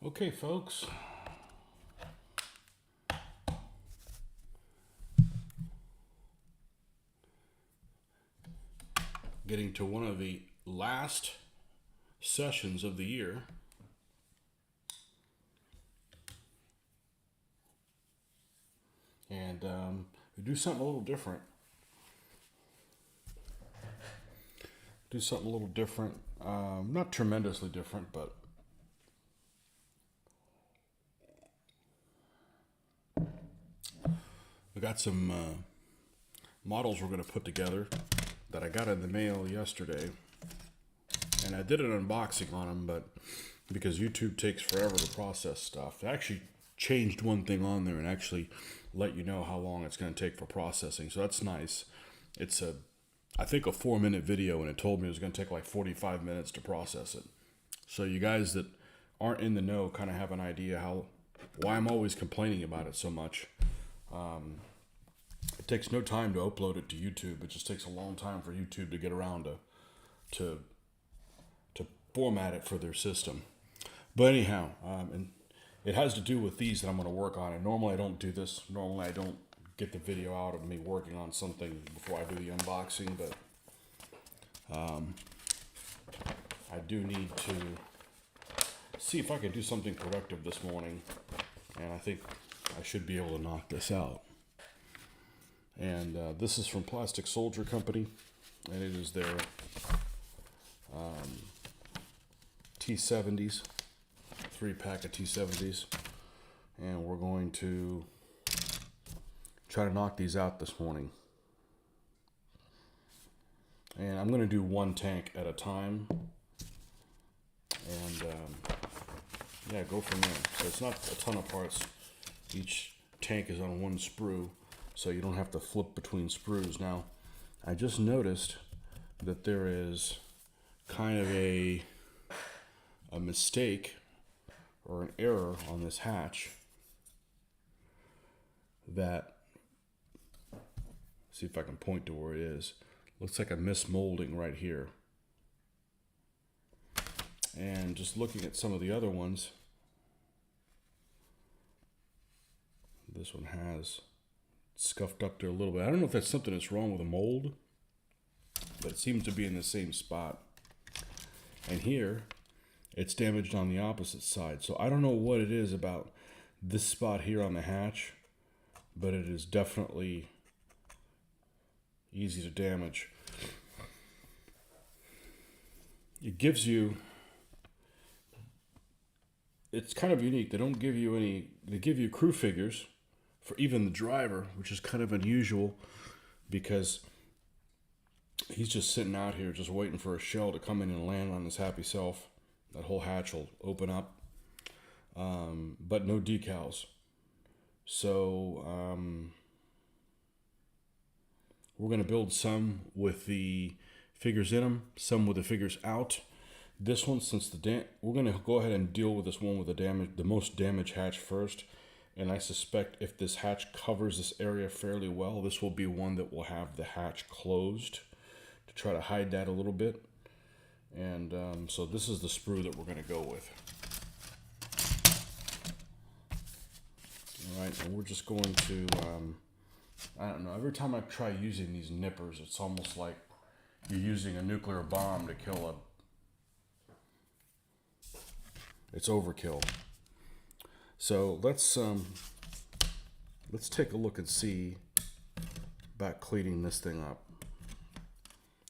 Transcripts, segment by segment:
Okay, folks. Getting to one of the last sessions of the year. And we do something a little different. Not tremendously different, but we got some models we're going to put together that I got in the mail yesterday. And I did an unboxing on them, but because YouTube takes forever to process stuff, I actually changed one thing on there and actually let you know how long it's going to take for processing. So that's nice. It's I think a 4-minute video, and it told me it was going to take like 45 minutes to process it. So you guys that aren't in the know kind of have an idea why I'm always complaining about it so much. It takes no time to upload it to YouTube. It just takes a long time for YouTube to get around to format it for their system. But anyhow, and it has to do with these that I'm going to work on. And normally I don't do this. Normally I don't get the video out of me working on something before I do the unboxing. But I do need to see if I can do something productive this morning. And I think I should be able to knock this out. And this is from Plastic Soldier Company. And it is their T-70s. 3-pack of T-70s. And we're going to try to knock these out this morning. And I'm going to do one tank at a time. And yeah, go from there. So it's not a ton of parts. Each tank is on one sprue, so you don't have to flip between sprues. Now, I just noticed that there is kind of a mistake or an error on this hatch that, see if I can point to where it is. Looks like a mismolding right here. And just looking at some of the other ones, this one has scuffed up there a little bit. I don't know if that's something that's wrong with the mold, but it seems to be in the same spot. And here, it's damaged on the opposite side. So I don't know what it is about this spot here on the hatch, but it is definitely easy to damage. It gives you, it's kind of unique. They don't give you any, they give you crew figures for even the driver, which is kind of unusual because he's just sitting out here just waiting for a shell to come in and land on his happy self. That whole hatch will open up, but no decals. So we're going to build some with the figures in them, some with the figures out. This one, since we're going to go ahead and deal with this one with the most damaged hatch first. And I suspect if this hatch covers this area fairly well, this will be one that will have the hatch closed to try to hide that a little bit. And so this is the sprue that we're going to go with. All right, and we're just going to, I don't know, every time I try using these nippers, it's almost like you're using a nuclear bomb to kill it's overkill. So let's take a look and see about cleaning this thing up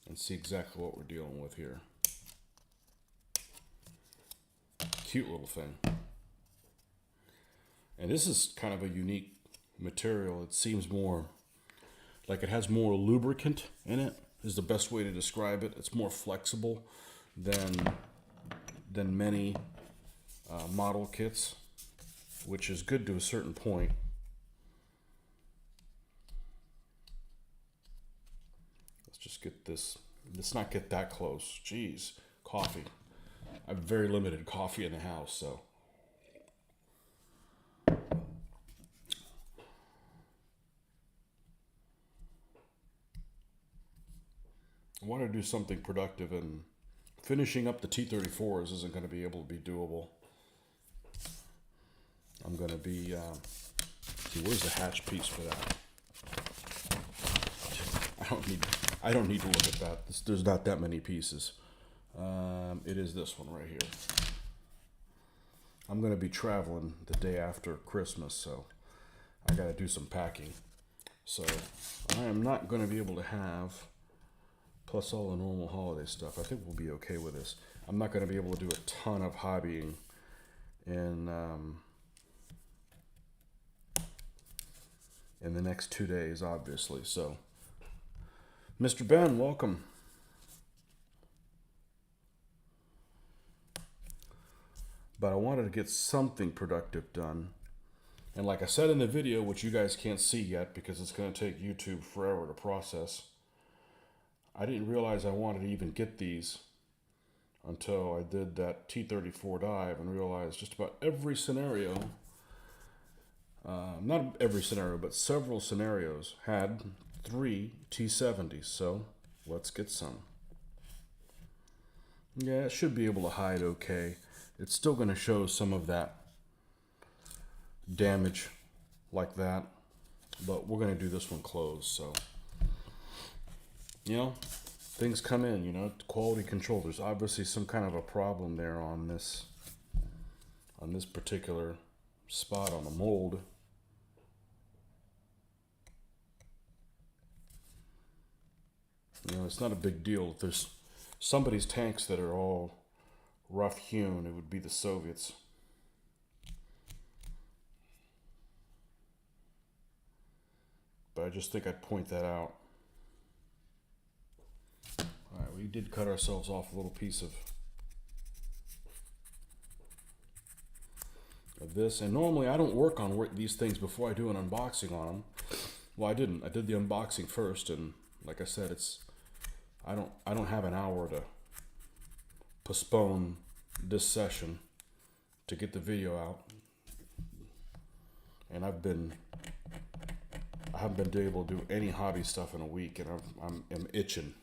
and see exactly what we're dealing with here. Cute little thing. And this is kind of a unique material. It seems more like it has more lubricant in it, is the best way to describe it. It's more flexible than many model kits, which is good to a certain point. Let's just get this. Let's not get that close. Jeez, coffee. I have very limited coffee in the house, so. I want to do something productive, and finishing up the T-34s isn't going to be able to be doable. I'm going to be, see, where's the hatch piece for that? I don't need to look at that. There's not that many pieces. It is this one right here. I'm going to be traveling the day after Christmas, so I got to do some packing. So I am not going to be able to have, plus all the normal holiday stuff. I think we'll be okay with this. I'm not going to be able to do a ton of hobbying in the next 2 days, obviously. So, Mr. Ben, welcome. But I wanted to get something productive done. And like I said in the video, which you guys can't see yet because it's going to take YouTube forever to process, I didn't realize I wanted to even get these until I did that T-34 dive and realized just about every scenario, not every scenario, but several scenarios had 3 T-70s. So let's get some. Yeah, it should be able to hide okay. It's still going to show some of that damage like that, but we're going to do this one closed. So, you know, things come in, you know, quality control. There's obviously some kind of a problem there on this particular spot on the mold. You know, it's not a big deal. If there's somebody's tanks that are all rough hewn, it would be the Soviets. But I just think I'd point that out. Alright, we did cut ourselves off a little piece of this. And normally I don't work on these things before I do an unboxing on them. Well, I didn't. I did the unboxing first, and like I said, I don't have an hour to postpone this session to get the video out. And I haven't been able to do any hobby stuff in a week, and I'm itching.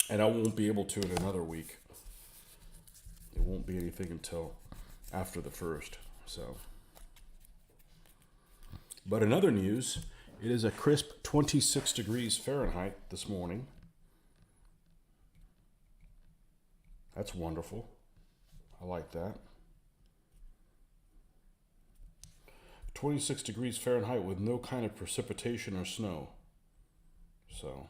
And I won't be able to in another week. It won't be anything until after the 1st. So, but in other news, it is a crisp 26 degrees Fahrenheit this morning. That's wonderful. I like that. 26 degrees Fahrenheit with no kind of precipitation or snow. So,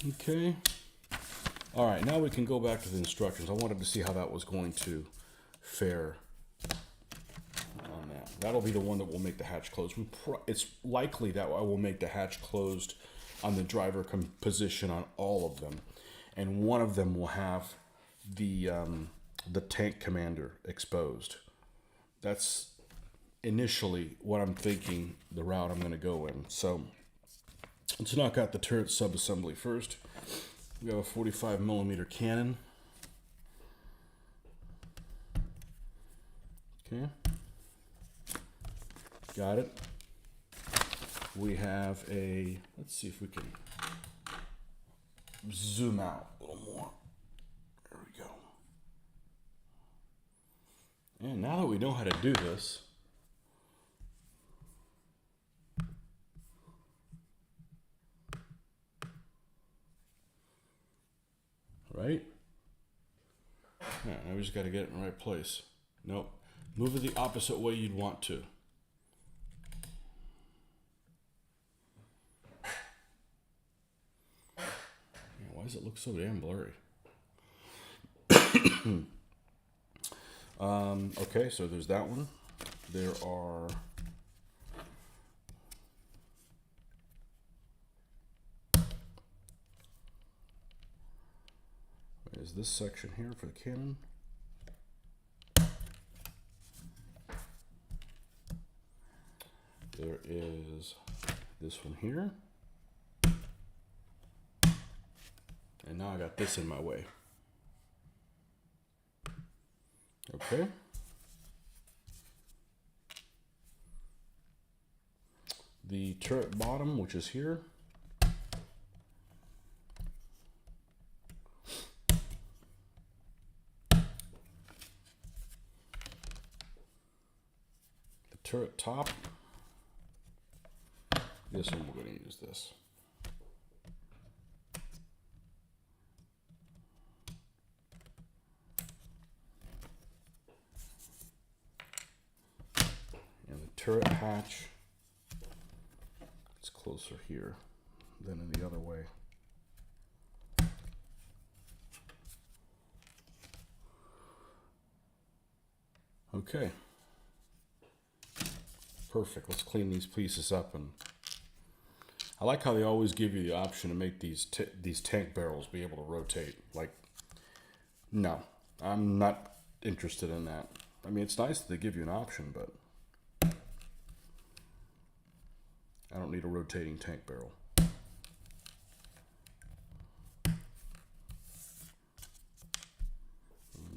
okay. All right, now we can go back to the instructions. I wanted to see how that was going to fare on that. That'll be the one that will make the hatch closed. It's likely that I will make the hatch closed on the driver position on all of them, and one of them will have the tank commander exposed. That's initially what I'm thinking, the route I'm going to go in. So let's knock out the turret subassembly first. We have a 45mm cannon. Okay. Got it. We have a, let's see if we can zoom out a little more. There we go. And now that we know how to do this, right? Yeah, now we just got to get it in the right place. Nope. Move it the opposite way you'd want to. Why does it look so damn blurry? Okay, so there's that one. There are is this section here for the cannon. There is this one here. And now I got this in my way. Okay. the turret bottom, which is here. The turret top. This one we're going to use this. And the turret hatch, it's closer here than in the other way. Okay. Perfect. Let's clean these pieces up. And I like how they always give you the option to make these tank barrels be able to rotate. Like, no, I'm not interested in that. I mean, it's nice that they give you an option, but I don't need a rotating tank barrel. And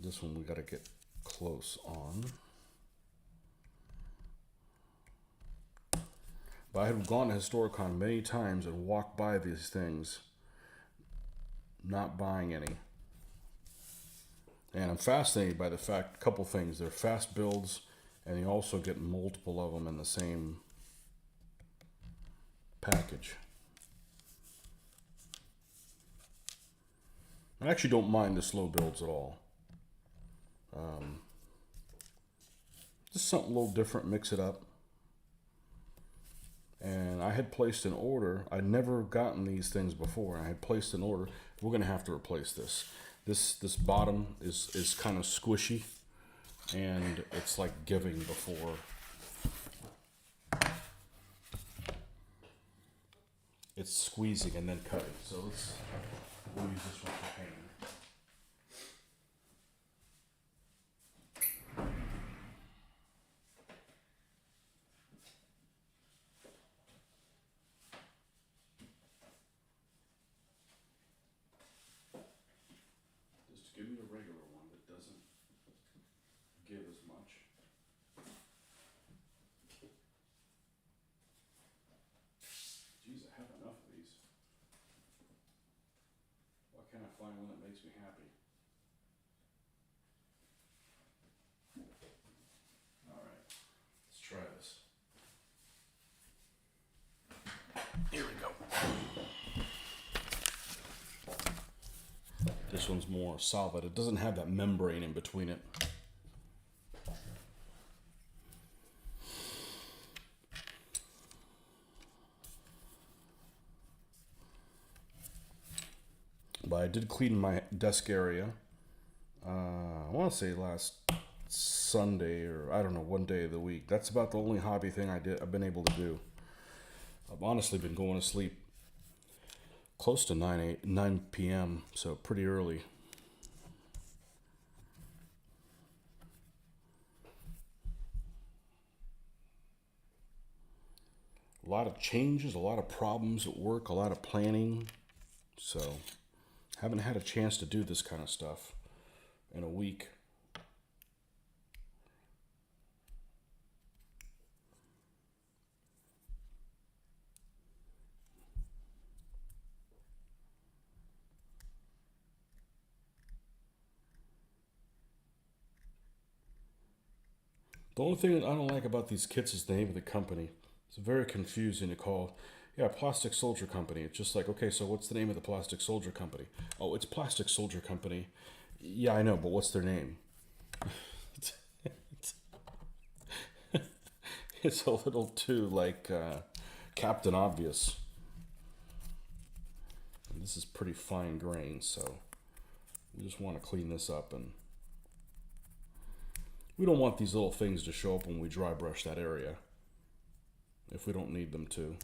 this one we got to get close on. But I have gone to Historicon many times and walked by these things, not buying any. And I'm fascinated by the fact, a couple things, they're fast builds, and you also get multiple of them in the same package. I actually don't mind the slow builds at all. Just something a little different, mix it up. And I had placed an order. I'd never gotten these things before. I had placed an order. We're going to have to replace this. This bottom is kind of squishy, and it's like giving before. It's squeezing and then cutting. So we'll use this one for painting. Just give me a regular one that doesn't give as much. Geez, I have enough of these. Why can't I find one that makes me happy? All right, let's try this. Here we go. This one's more solid. It doesn't have that membrane in between it. But I did clean my desk area. I want to say last Sunday, or I don't know, one day of the week. That's about the only hobby thing I've been able to do. I've honestly been going to sleep close to 9 p.m., so pretty early. A lot of changes, a lot of problems at work, a lot of planning. So, haven't had a chance to do this kind of stuff in a week. The only thing that I don't like about these kits is the name of the company. It's very confusing to call, yeah, Plastic Soldier Company. It's just like, okay, so what's the name of the Plastic Soldier Company? Oh, it's Plastic Soldier Company. Yeah, I know, but what's their name? It's a little too like Captain Obvious. And this is pretty fine grain, so we just want to clean this up, and we don't want these little things to show up when we dry brush that area if we don't need them to.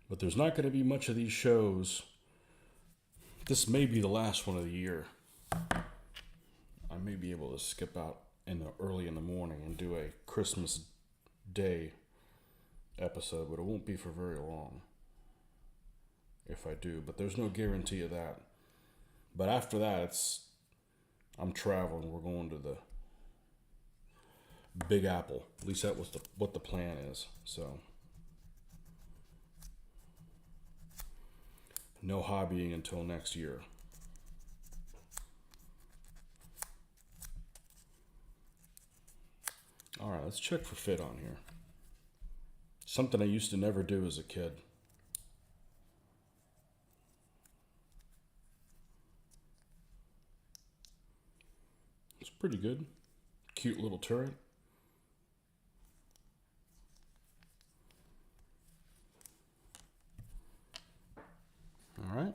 But there's not going to be much of these shows This may be the last one of the year. I may be able to skip out early in the morning and do a Christmas Day episode, but it won't be for very long if I do. But there's no guarantee of that. But after that, I'm traveling. We're going to the Big Apple. At least that was what the plan is. So no hobbying until next year. All right, let's check for fit on here. Something I used to never do as a kid. It's pretty good. Cute little turret. All right.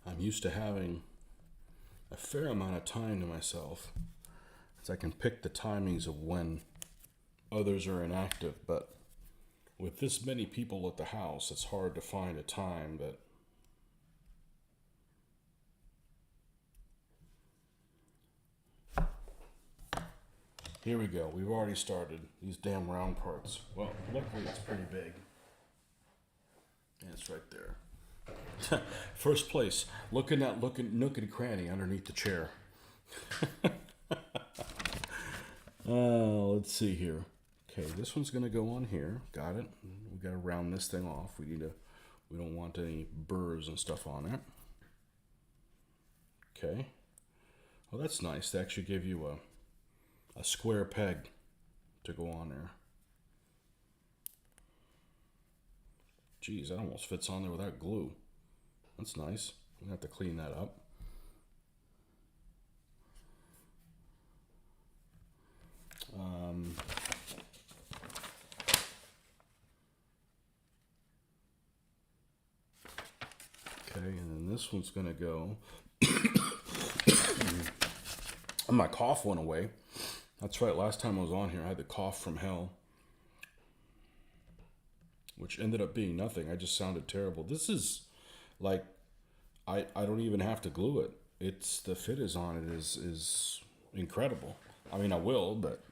I'm used to having a fair amount of time to myself, as I can pick the timings of when others are inactive, but with this many people at the house, it's hard to find a time that here we go. We've already started these damn round parts. Well, luckily it's pretty big. And it's right there. First place. Look in that nook and cranny underneath the chair. Let's see here. Okay, this one's gonna go on here. Got it. We gotta round this thing off. We don't want any burrs and stuff on it. Okay. Well, that's nice. They actually give you a square peg to go on there. Geez, that almost fits on there without glue. That's nice. We have to clean that up. Okay, and then this one's gonna go. And my cough went away. That's right, last time I was on here, I had the cough from hell, which ended up being nothing. I just sounded terrible. This is like, I don't even have to glue it. The fit is on it is incredible. I mean, I will, but.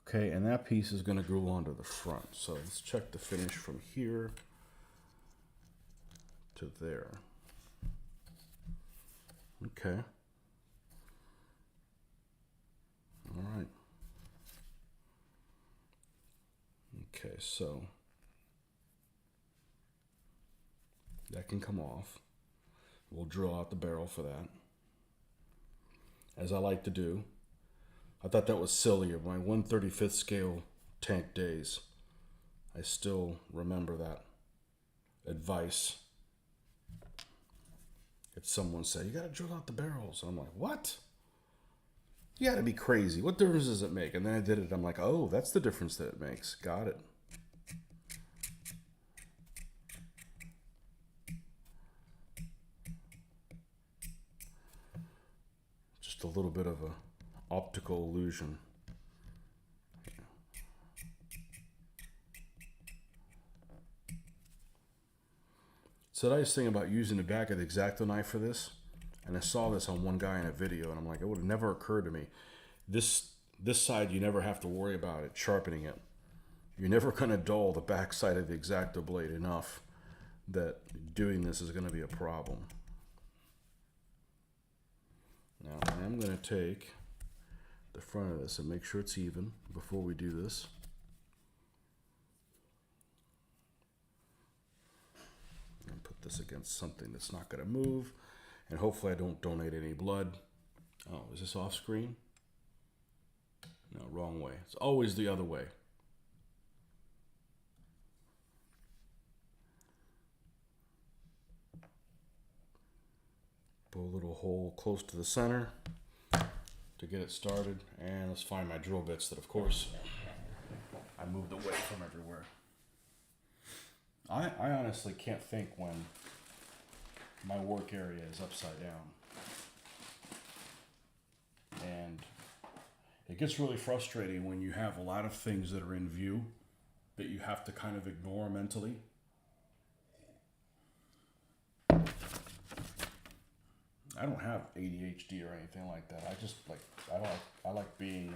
Okay, and that piece is gonna glue onto the front. So let's check the finish from here to there. Okay. All right. Okay, so that can come off. We'll drill out the barrel for that, as I like to do. I thought that was silly. Of my 1/35th scale tank days, I still remember that advice. If someone said, you gotta drill out the barrels. And I'm like, what? You gotta be crazy. What difference does it make? And then I did it. I'm like, oh, that's the difference that it makes. Got it. Just a little bit of a optical illusion. So the nice thing about using the back of the X-Acto knife for this, and I saw this on one guy in a video, and I'm like, it would have never occurred to me. This side, you never have to worry about it sharpening it. You're never going to dull the back side of the X-Acto blade enough that doing this is going to be a problem. Now I'm going to take the front of this and make sure it's even before we do this. And put this against something that's not going to move. And hopefully I don't donate any blood. Oh, is this off screen? No, wrong way. It's always the other way. Put a little hole close to the center to get it started. And let's find my drill bits that, of course, I moved away from everywhere. I honestly can't think when my work area is upside down. And it gets really frustrating when you have a lot of things that are in view that you have to kind of ignore mentally. I don't have ADHD or anything like that. I just like I like being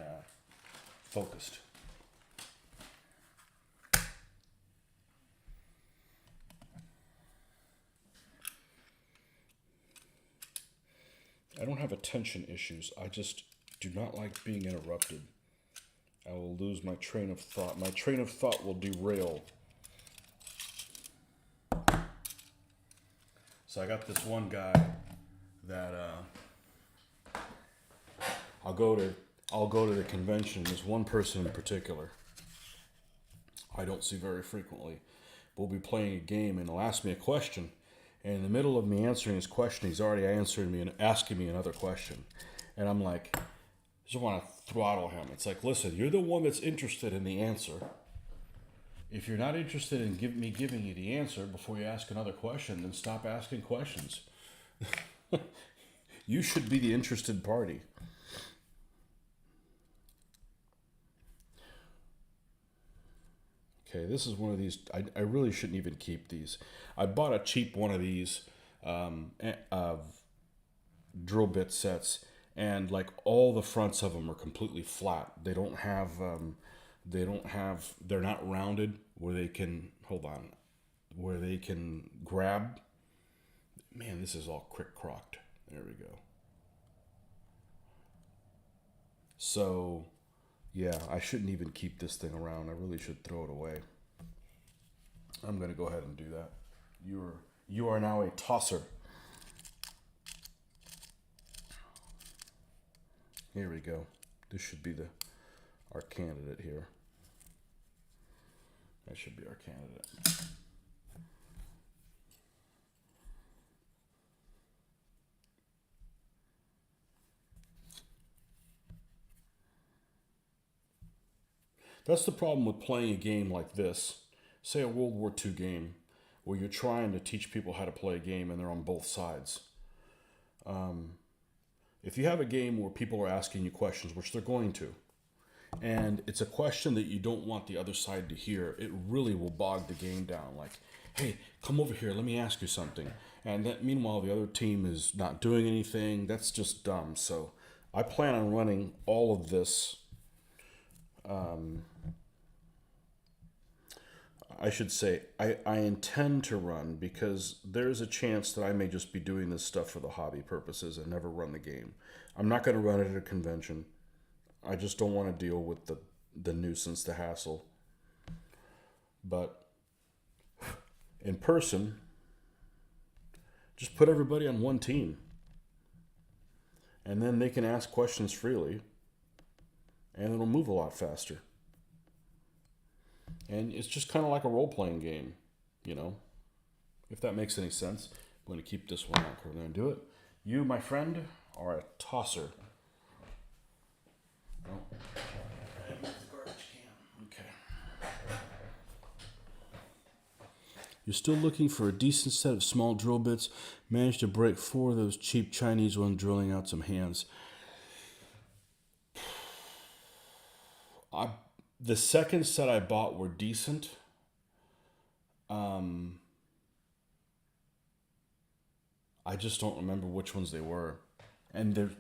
focused. I don't have attention issues. I just do not like being interrupted. I will lose my train of thought. My train of thought will derail. So I got this one guy that I'll go to the convention. There's one person in particular I don't see very frequently. We'll be playing a game and he'll ask me a question. And in the middle of me answering his question, he's already answering me and asking me another question. And I'm like, I just want to throttle him. It's like, listen, you're the one that's interested in the answer. If you're not interested in giving you the answer before you ask another question, then stop asking questions. You should be the interested party. Okay, this is one of these. I really shouldn't even keep these. I bought a cheap one of these drill bit sets, and like all the fronts of them are completely flat. They're not rounded where they can, where they can grab. Man, this is all crick-crocked. There we go. So, yeah, I shouldn't even keep this thing around. I really should throw it away. I'm going to go ahead and do that. You are now a tosser. Here we go. This should be our candidate here. That should be our candidate. That's the problem with playing a game like this. Say a World War II game where you're trying to teach people how to play a game and they're on both sides. If you have a game where people are asking you questions, which they're going to, and it's a question that you don't want the other side to hear, it really will bog the game down. Like, hey, come over here, let me ask you something. And that, meanwhile, the other team is not doing anything. That's just dumb. So I plan on running all of this. I should say, I intend to run, because there's a chance that I may just be doing this stuff for the hobby purposes and never run the game. I'm not going to run it at a convention. I just don't want to deal with the nuisance, the hassle. But in person, just put everybody on one team. And then they can ask questions freely. And it'll move a lot faster. And it's just kind of like a role-playing game, you know, if that makes any sense. I'm going to keep this one out. We're going to do it. You, my friend, are a tosser. Oh. Okay. You're still looking for a decent set of small drill bits. Managed to break 4 of those cheap Chinese ones drilling out some hands. The second set I bought were decent. I just don't remember which ones they were. And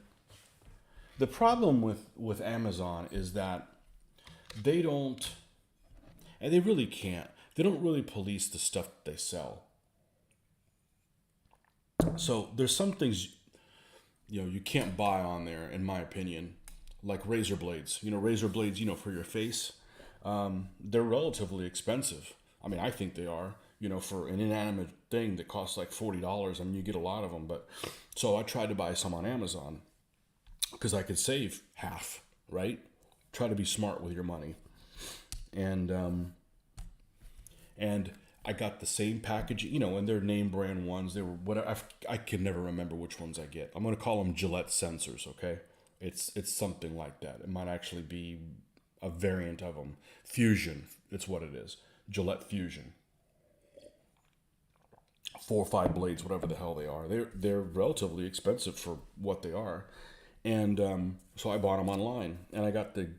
the problem with Amazon is that they don't, and they really can't, they don't really police the stuff that they sell. So there's some things, you can't buy on there, in my opinion. Like razor blades, razor blades, for your face. They're relatively expensive. I mean, I think they are. for an inanimate thing that costs like $40. I mean, you get a lot of them. But so I tried to buy some on Amazon because I could save half, right? Try to be smart with your money. And I got the same package, and they're name brand ones. They were whatever. I can never remember which ones I get. I'm gonna call them Gillette sensors. Okay, it's something like that. It might actually be a variant of them. Fusion. It's what it is. Gillette Fusion. 4 or 5 blades, whatever the hell they are. They're relatively expensive for what they are, and so I bought them online, and I got the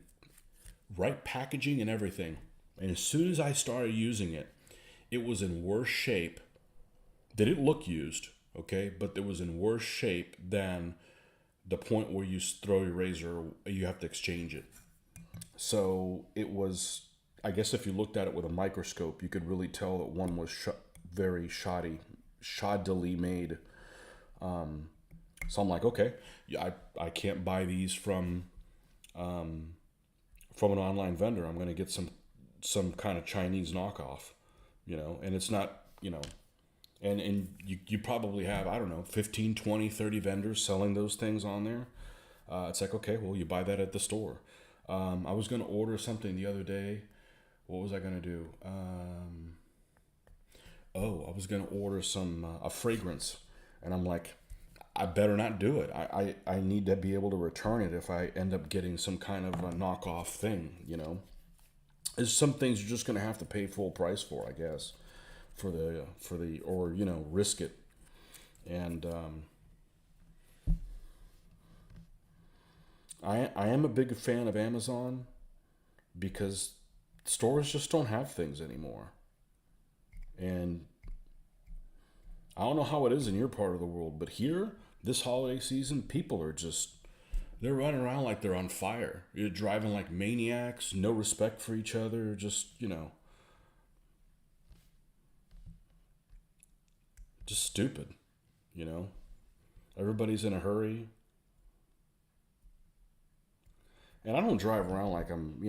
right packaging and everything. And as soon as I started using it, it was in worse shape. They didn't look used, okay, but it was in worse shape than the point where you throw your razor, you have to exchange it. So it was, I guess if you looked at it with a microscope, you could really tell that one was very shoddily made. So I'm like, okay, yeah, I can't buy these from an online vendor. I'm going to get some kind of Chinese knockoff, and it's not, and you probably have, I don't know, 15, 20, 30 vendors selling those things on there. It's like, okay, well, you buy that at the store. I was going to order something the other day. What was I going to do? I was going to order a fragrance, and I'm like, I better not do it. I need to be able to return it if I end up getting some kind of a knockoff thing. There's some things you're just going to have to pay full price for, I guess, or risk it. And I am a big fan of Amazon because stores just don't have things anymore. And I don't know how it is in your part of the world, but here, this holiday season, people are they're running around like they're on fire. You're driving like maniacs, no respect for each other, just stupid, you know? Everybody's in a hurry. And I don't drive around like I'm,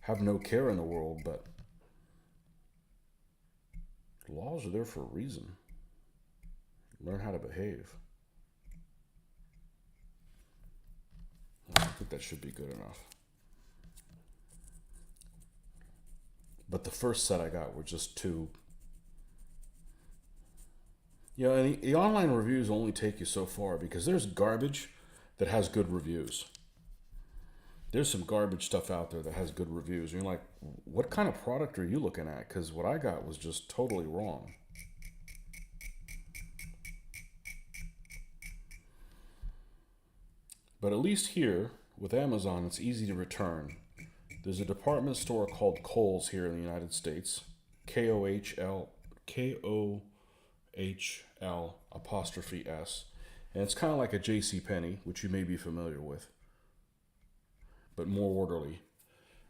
have no care in the world, but laws are there for a reason. Learn how to behave. I think that should be good enough. But the first set I got were just too. And the online reviews only take you so far because there's garbage that has good reviews. There's some garbage stuff out there that has good reviews. And you're like, what kind of product are you looking at? Because what I got was just totally wrong. But at least here, with Amazon, it's easy to return. There's a department store called Kohl's here in the United States. KOHL''S. And it's kind of like a JCPenney, which you may be familiar with, but more orderly.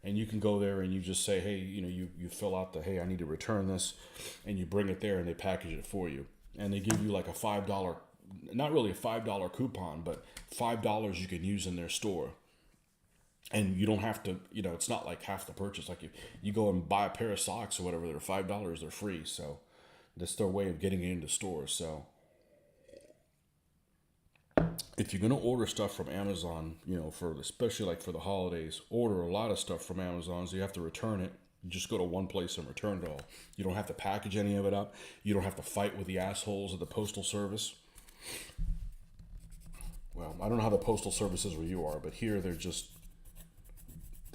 And you can go there and you just say, hey, you fill out hey, I need to return this, and you bring it there and they package it for you. And they give you like a $5, not really a $5 coupon, but $5 you can use in their store. And you don't have to, it's not like half the purchase. Like you go and buy a pair of socks or whatever, they're $5, they're free. So that's their way of getting it into stores. So if you're gonna order stuff from Amazon, especially like for the holidays, order a lot of stuff from Amazon. So you have to return it. You just go to one place and return it all. You don't have to package any of it up. You don't have to fight with the assholes of the postal service. Well, I don't know how the postal service is where you are, but here they're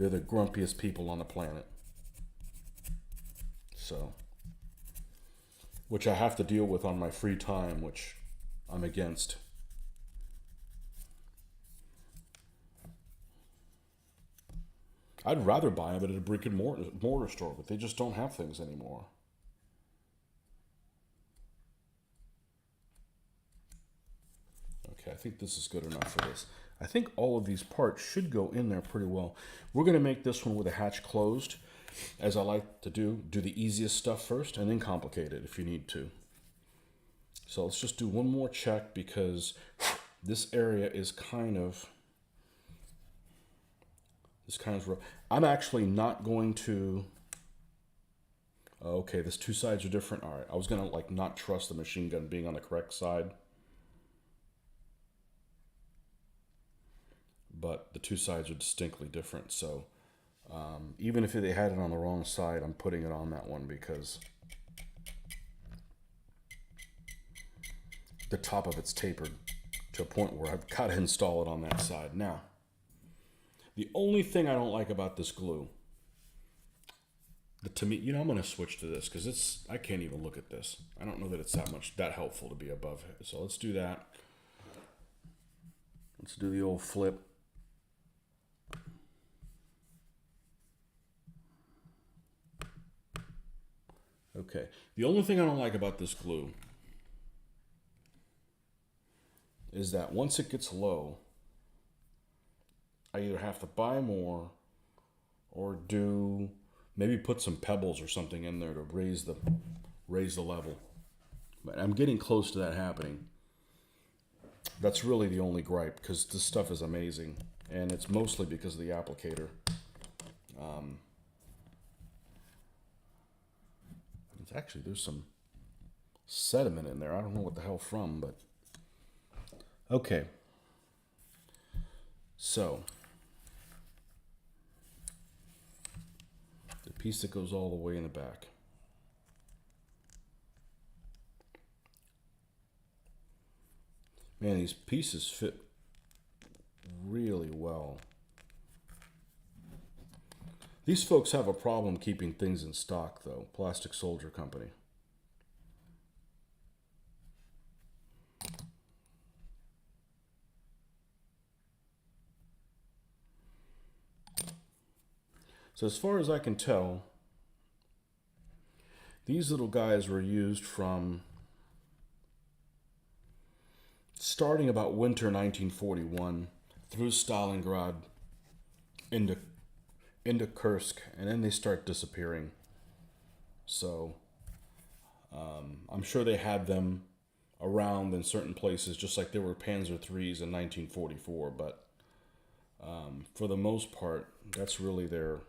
the grumpiest people on the planet. So, which I have to deal with on my free time, which I'm against. I'd rather buy them at a brick and mortar store, but they just don't have things anymore. Okay, I think this is good enough for this. I think all of these parts should go in there pretty well. We're going to make this one with the hatch closed, as I like to do. Do the easiest stuff first and then complicate it if you need to. So let's just do one more check because this area is kind of rough. I'm actually not going to, Okay, this two sides are different. All right, I was gonna like not trust the machine gun being on the correct side, but the two sides are distinctly different. So even if they had it on the wrong side, I'm putting it on that one because the top of it's tapered to a point where I've got to install it on that side. Now, the only thing I don't like about this glue, to me, I'm going to switch to this because I can't even look at this. I don't know that it's that helpful to be above it. So let's do that. Let's do the old flip. Okay. The only thing I don't like about this glue is that once it gets low, I either have to buy more or maybe put some pebbles or something in there to raise the level. But I'm getting close to that happening. That's really the only gripe because this stuff is amazing, and it's mostly because of the applicator. It's actually, there's some sediment in there. I don't know what the hell from, but okay. So the piece that goes all the way in the back. Man, these pieces fit really well. These folks have a problem keeping things in stock, though. Plastic Soldier Company. So as far as I can tell, these little guys were used from starting about winter 1941 through Stalingrad into Kursk, and then they start disappearing. So I'm sure they had them around in certain places, just like there were Panzer IIIs in 1944. But for the most part, that's really their.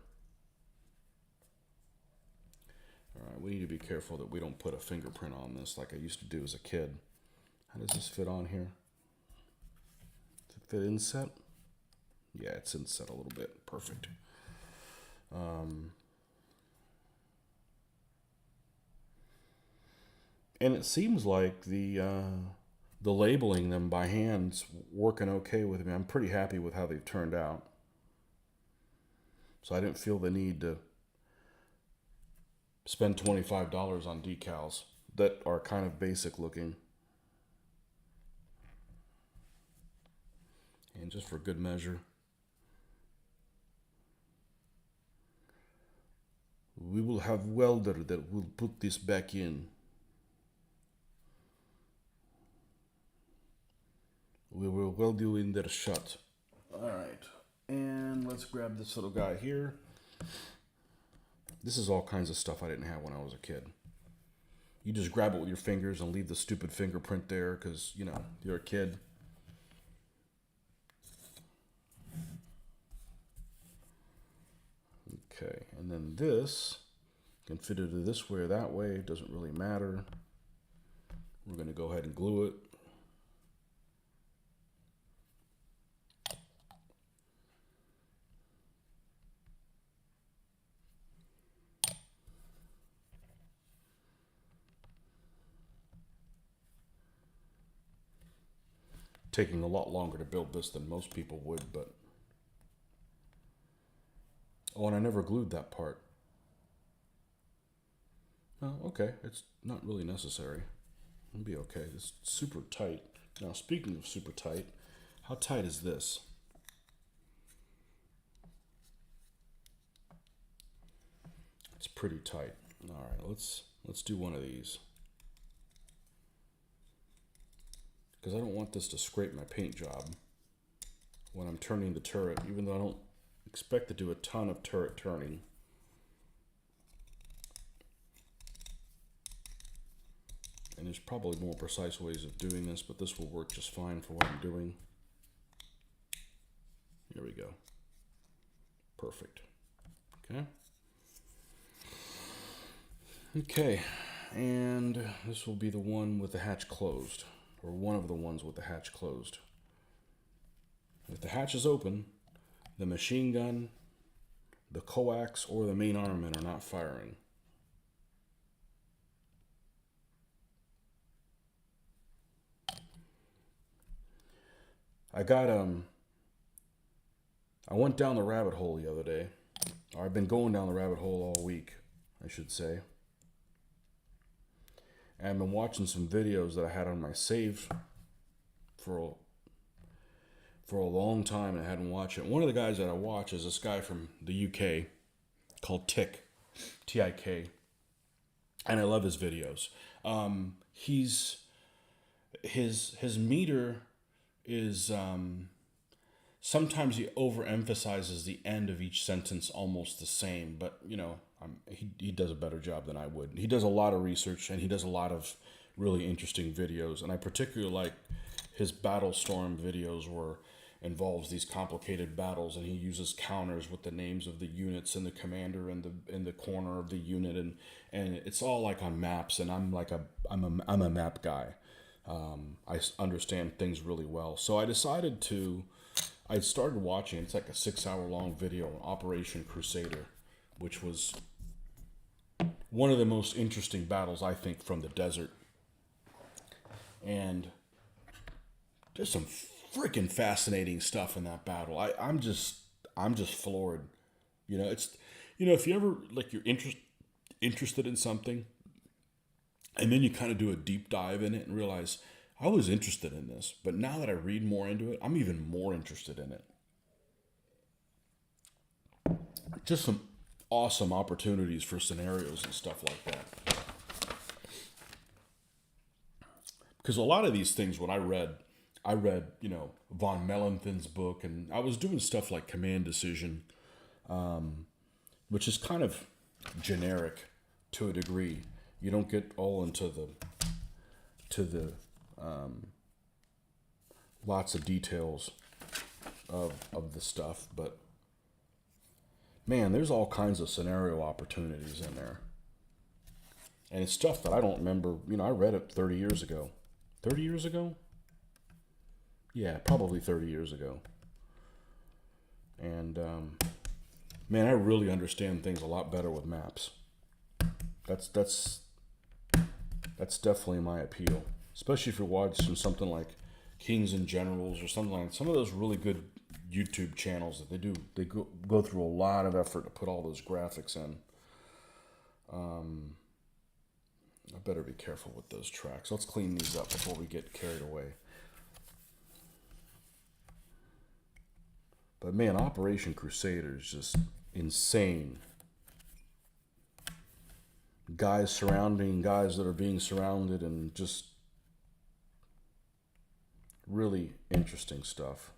All right, we need to be careful that we don't put a fingerprint on this like I used to do as a kid. How does this fit on here? Does it fit inset? Yeah, it's inset a little bit. Perfect. And it seems like the labeling them by hand's working okay with me. I'm pretty happy with how they've turned out. So I didn't feel the need to spend $25 on decals that are kind of basic looking. And just for good measure, we will have welder that will put this back in. We will weld you in there shut. All right, and let's grab this little guy here. This is all kinds of stuff I didn't have when I was a kid. You just grab it with your fingers and leave the stupid fingerprint there because, you're a kid. Okay, and then this can fit into this way or that way. It doesn't really matter. We're going to go ahead and glue it. Taking a lot longer to build this than most people would, but... Oh, and I never glued that part. Oh, okay. It's not really necessary. It'll be okay. It's super tight. Now, speaking of super tight, how tight is this? It's pretty tight. All right, let's do one of these. Because I don't want this to scrape my paint job when I'm turning the turret, even though I don't expect to do a ton of turret turning. And there's probably more precise ways of doing this, but this will work just fine for what I'm doing. Here we go. Perfect. Okay. Okay, and this will be the one with the hatch closed, or one of the ones with the hatch closed. If the hatch is open, the machine gun, the coax, or the main armament are not firing. I went down the rabbit hole the other day. Or I've been going down the rabbit hole all week, I should say. And I've been watching some videos that I had on my save for a long time, and I hadn't watched it. One of the guys that I watch is this guy from the UK called Tick, T-I-K, and I love his videos. His meter is sometimes he overemphasizes the end of each sentence almost the same, but he does a better job than I would. He does a lot of research, and he does a lot of really interesting videos, and I particularly like his Battlestorm videos where involves these complicated battles, and he uses counters with the names of the units and the commander in the corner of the unit, and it's all like on maps, and I'm a map guy. I understand things really well, so I started watching. It's like a 6-hour long video on Operation Crusader, which was one of the most interesting battles, I think, from the desert. And there's some freaking fascinating stuff in that battle. I'm just floored. If you ever you're interested in something, and then you kind of do a deep dive in it and realize I was interested in this, but now that I read more into it, I'm even more interested in it. Just some awesome opportunities for scenarios and stuff like that. Because a lot of these things, when I read, von Mellenthin's book, and I was doing stuff like Command Decision, which is kind of generic to a degree. You don't get all into the lots of details of the stuff, but man, there's all kinds of scenario opportunities in there. And it's stuff that I don't remember. I read it 30 years ago. 30 years ago? Yeah, probably 30 years ago. And man, I really understand things a lot better with maps. That's definitely my appeal. Especially if you're watching something like Kings and Generals or something like some of those really good YouTube channels that they go through a lot of effort to put all those graphics in. I better be careful with those tracks. Let's clean these up before we get carried away. But man, Operation Crusader is just insane. Guys surrounding guys that are being surrounded, and just really interesting stuff.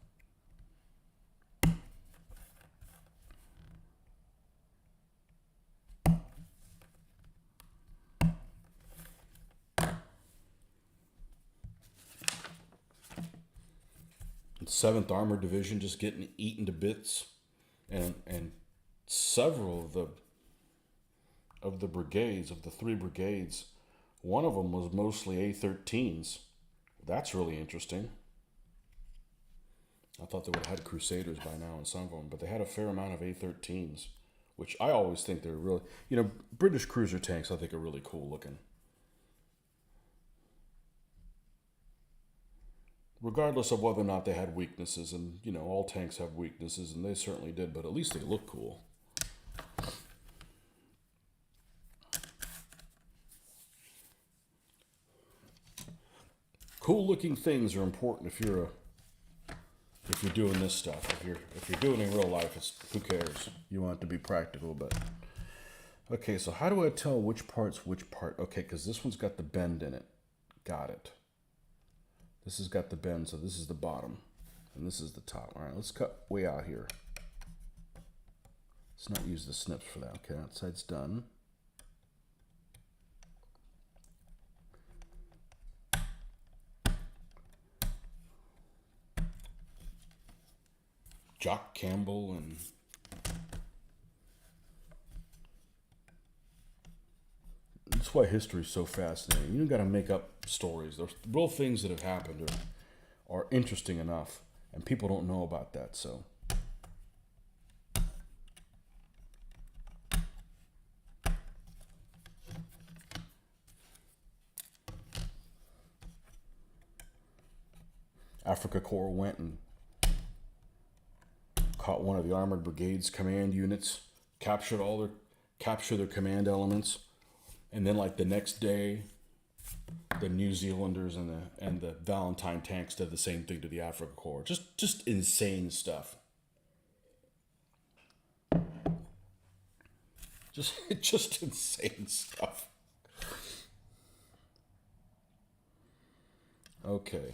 And 7th Armored Division just getting eaten to bits, and several of the brigades, of the 3 brigades, one of them was mostly A-13s. That's really interesting. I thought they would have had Crusaders by now in some of them, but they had a fair amount of A-13s, which I always think they're really, British cruiser tanks I think are really cool looking. Regardless of whether or not they had weaknesses, and, all tanks have weaknesses, and they certainly did, but at least they look cool. Cool looking things are important if you're doing this stuff. If you're doing it in real life, who cares? You want it to be practical, but okay. So how do I tell which part's which part? Okay, because this one's got the bend in it. Got it. This has got the bend, so this is the bottom, and this is the top. All right, let's cut way out here. Let's not use the snips for that. Okay, that side's done. Jock Campbell and That's why history is so fascinating. You don't got to make up stories. There's real things that have happened are interesting enough, and people don't know about that. So, Africa Corps went and caught one of the Armored Brigade's command units, captured their command elements, and then like the next day, the New Zealanders and the Valentine tanks did the same thing to the Africa Corps. Just insane stuff. Just insane stuff. Okay.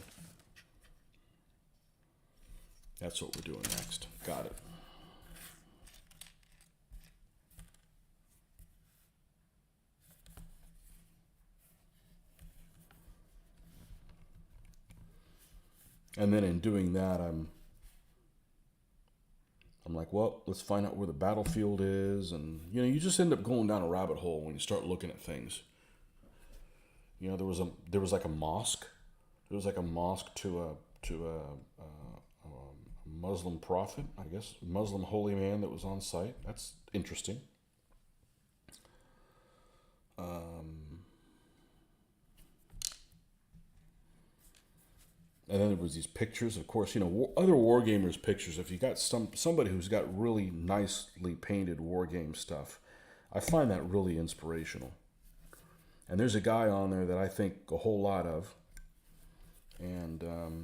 That's what we're doing next. Got it. And then in doing that, I'm like, well, let's find out where the battlefield is, and you just end up going down a rabbit hole when you start looking at things. There was like a mosque. There was like a mosque to a Muslim prophet, I guess, Muslim holy man that was on site. That's interesting. And then there was these pictures, of course, other war gamers' pictures. If you got somebody who's got really nicely painted war game stuff, I find that really inspirational. And there's a guy on there that I think a whole lot of, and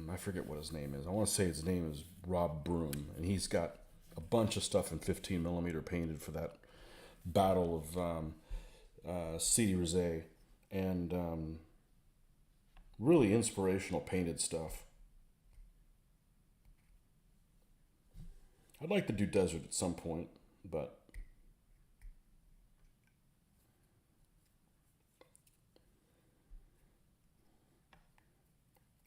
I forget what his name is. I want to say his name is Rob Broom, and he's got a bunch of stuff in 15 millimeter painted for that Battle of Sidi Rezai, and really inspirational painted stuff. I'd like to do desert at some point, but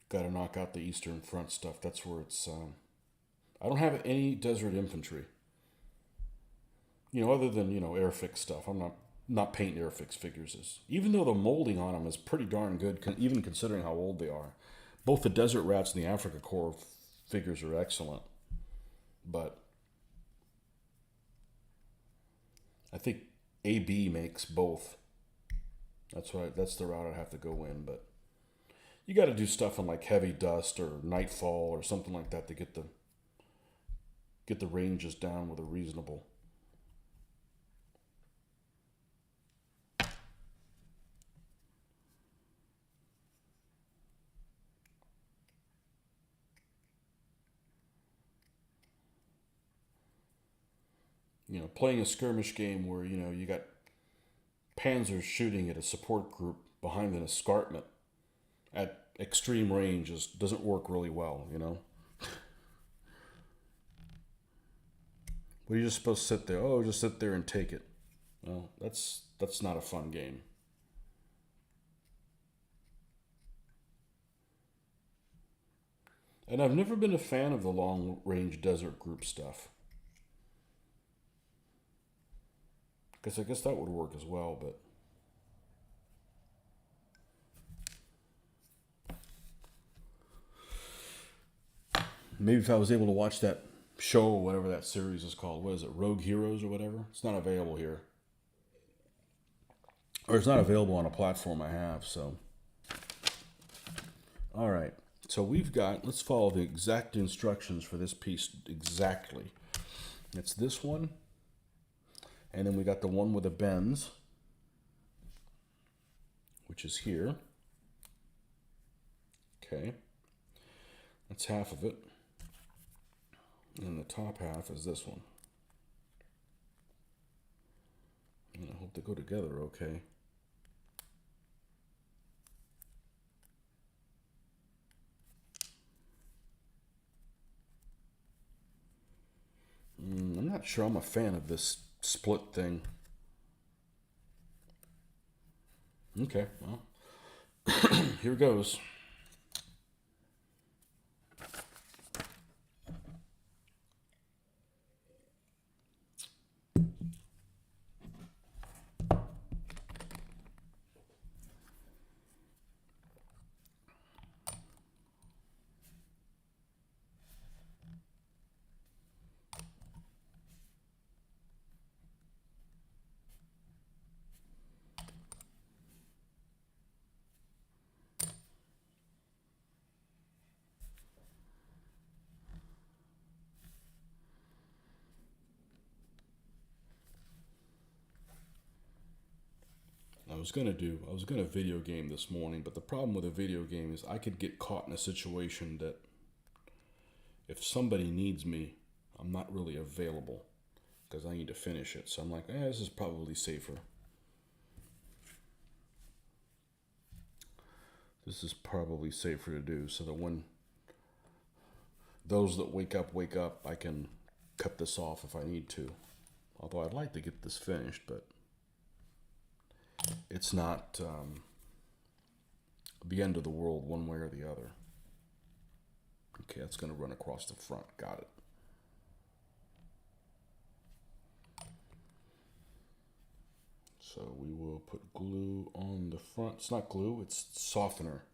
got to knock out the Eastern Front stuff. That's where it's. I don't have any desert infantry. Other than airfix stuff. I'm not painting airfix figures. Even though the molding on them is pretty darn good, even considering how old they are. Both the Desert Rats and the Africa Corps figures are excellent, but I think AB makes both. That's the route I'd have to go in, but you got to do stuff on like Heavy Dust or Nightfall or something like that to get the ranges down with a reasonable. Playing a skirmish game where, you got panzers shooting at a support group behind an escarpment at extreme range doesn't work really well, What are you just supposed to sit there? Oh, just sit there and take it. Well, that's not a fun game. And I've never been a fan of the long-range desert group stuff. Because I guess that would work as well, but maybe if I was able to watch that show or whatever that series is called, what is it, Rogue Heroes or whatever? It's not available here. Or it's not available on a platform I have, so. All right, so let's follow the exact instructions for this piece exactly. It's this one. And then we got the one with the bends, which is here. Okay. That's half of it. And the top half is this one. And I hope they go together okay. I'm not sure I'm a fan of this split thing. Okay, well, here goes. I was gonna video game this morning, but the problem with a video game is I could get caught in a situation that if somebody needs me, I'm not really available because I need to finish it. So I'm like, this is probably safer. This is probably safer to do so that when those that wake up, I can cut this off if I need to. Although I'd like to get this finished, but it's not the end of the world one way or the other. Okay, that's going to run across the front. Got it. So we will put glue on the front. It's not glue, it's softener.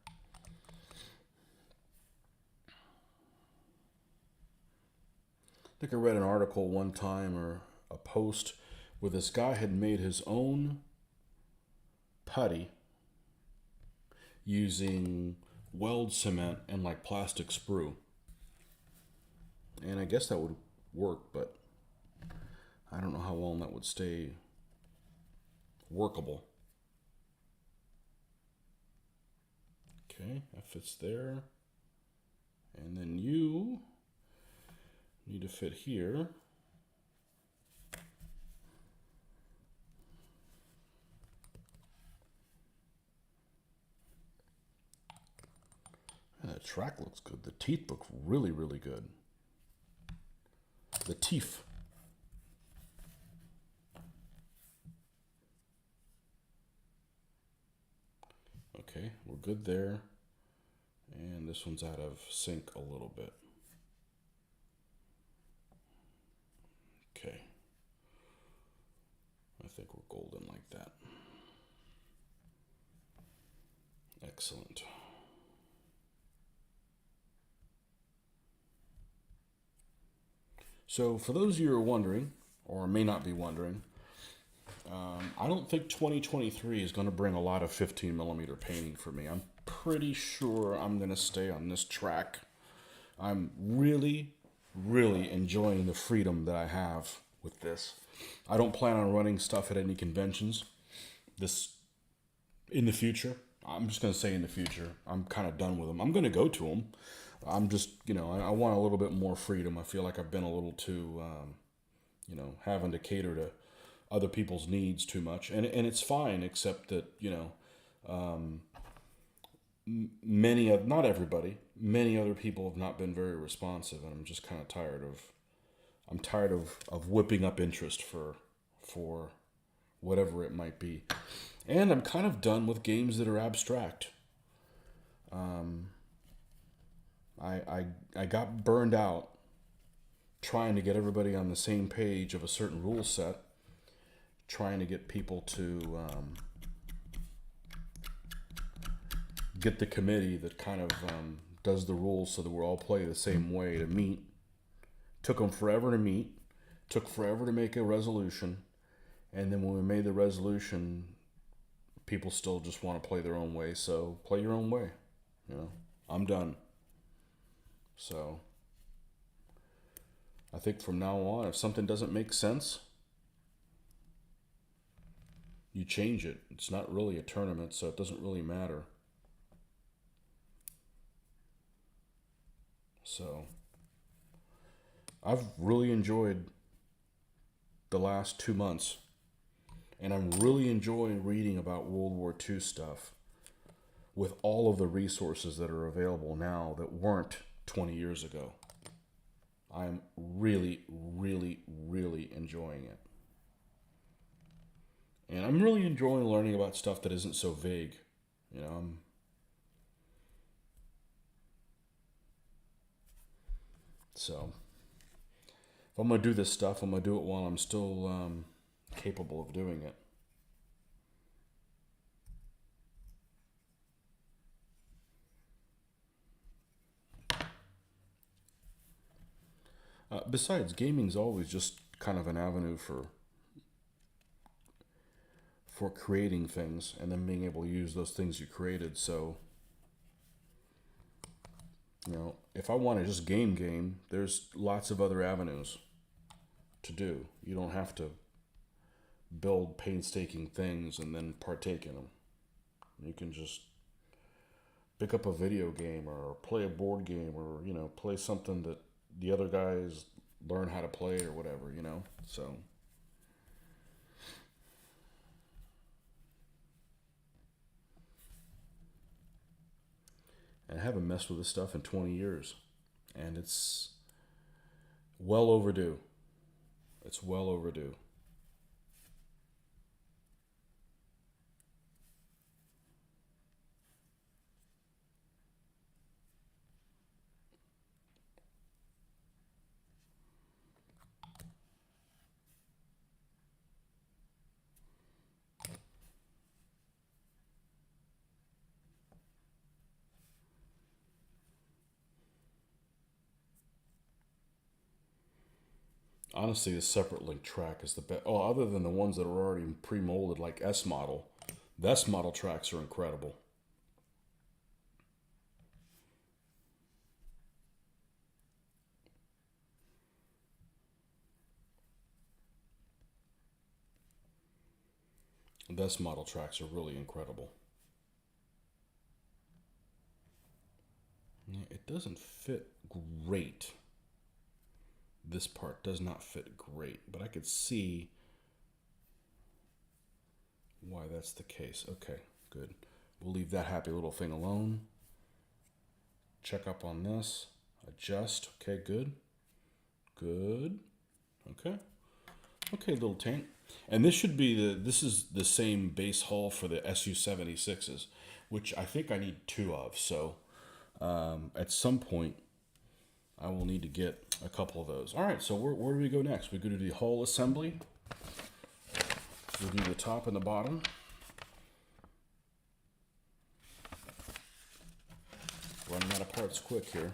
I think I read an article one time or a post where this guy had made his own putty using weld cement and like plastic sprue. And I guess that would work, but I don't know how long that would stay workable. Okay, that fits there. And then you need to fit here. And the track looks good. The teeth look really, really good. The teeth. Okay, we're good there. And this one's out of sync a little bit. Okay. I think we're golden like that. Excellent. So for those of you who are wondering, or may not be wondering, I don't think 2023 is going to bring a lot of 15mm painting for me. I'm pretty sure I'm going to stay on this track. I'm really, really enjoying the freedom that I have with this. I don't plan on running stuff at any conventions in the future. I'm just going to say in the future. I'm kind of done with them. I'm going to go to them. I'm just, I want a little bit more freedom. I feel like I've been a little too, having to cater to other people's needs too much. And it's fine, except that, not everybody, many other people have not been very responsive. And I'm just kind of tired of whipping up interest for whatever it might be. And I'm kind of done with games that are abstract. I got burned out trying to get everybody on the same page of a certain rule set, trying to get people to get the committee that kind of does the rules so that we all play the same way to meet. Took them forever to meet, took forever to make a resolution, and then when we made the resolution, people still just want to play their own way, so play your own way. I'm done. So I think from now on, if something doesn't make sense, you change it. It's not really a tournament, so it doesn't really matter. So I've really enjoyed the last 2 months, and I'm really enjoying reading about World War II stuff with all of the resources that are available now that weren't 20 years ago. I'm really, really, really enjoying it. And I'm really enjoying learning about stuff that isn't so vague. So if I'm going to do this stuff, I'm going to do it while I'm still capable of doing it. Besides, gaming's always just kind of an avenue for creating things and then being able to use those things you created. So, if I want to just game, there's lots of other avenues to do. You don't have to build painstaking things and then partake in them. You can just pick up a video game or play a board game or, play something that the other guys learn how to play or whatever, So, and I haven't messed with this stuff in 20 years. And it's well overdue. It's well overdue. Honestly, the separate link track is the best. Oh, other than the ones that are already pre-molded, like S model. The S model tracks are incredible. The S model tracks are really incredible. It doesn't fit great. This part does not fit great, but I could see why that's the case. Okay, good. We'll leave that happy little thing alone. Check up on this. Adjust. Okay, good. Good. Okay. Okay, little tank. And this should be this is the same base hull for the SU-76s, which I think I need 2 of. So at some point, I will need to get a couple of those. All right, so where do we go next? We go to the hull assembly. We'll do the top and the bottom. Running out of parts quick here.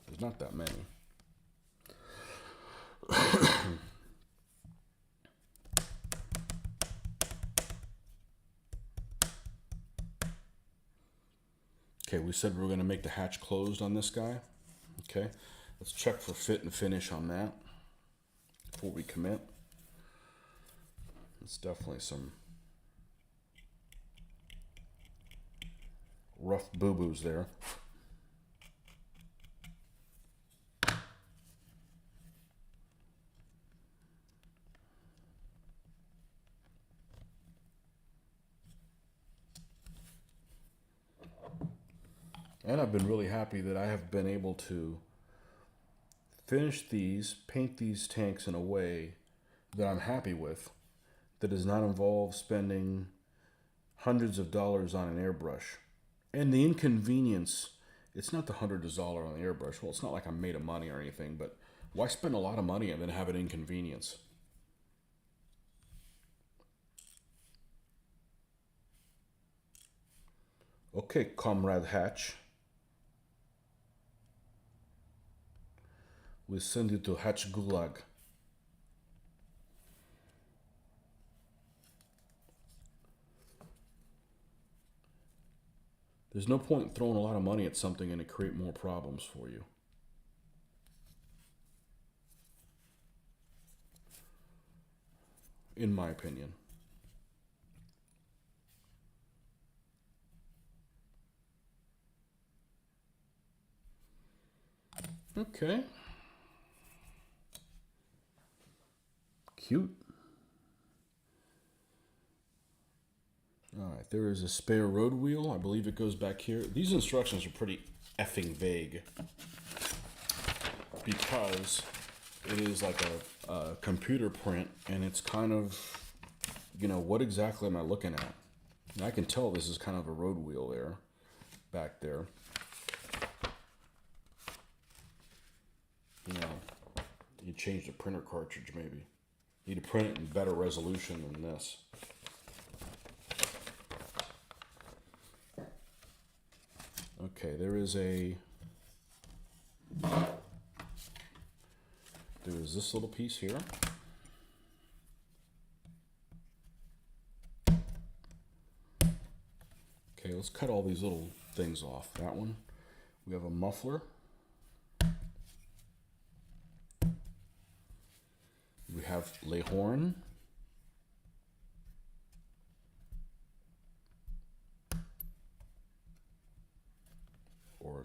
There's not that many. Okay, we said we were going to make the hatch closed on this guy. Okay, let's check for fit and finish on that before we commit. It's definitely some rough boo-boos there. And I've been really happy that I have been able to finish these, paint these tanks in a way that I'm happy with, that does not involve spending hundreds of dollars on an airbrush. And the inconvenience, it's not the hundreds of dollars on the airbrush. Well, it's not like I'm made of money or anything, but why spend a lot of money and then have an inconvenience? Okay, Comrade Hatch. We send you to Hatch Gulag. There's no point in throwing a lot of money at something and it create more problems for you. In my opinion. Okay. Cute. All right, there is a spare road wheel. I believe it goes back here. These instructions are pretty effing vague because it is like a computer print, and it's kind of, what exactly am I looking at? And I can tell this is kind of a road wheel there, back there. You change the printer cartridge maybe. You need to print it in better resolution than this. Okay, there is this little piece here. Okay, let's cut all these little things off. That one. We have a muffler. We have Lehorn.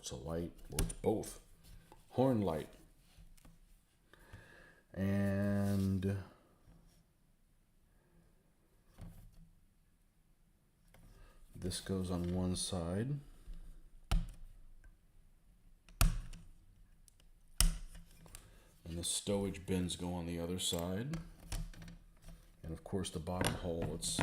it's a light, or it's both. Horn light. And this goes on one side. And the stowage bins go on the other side. And of course the bottom hole, it's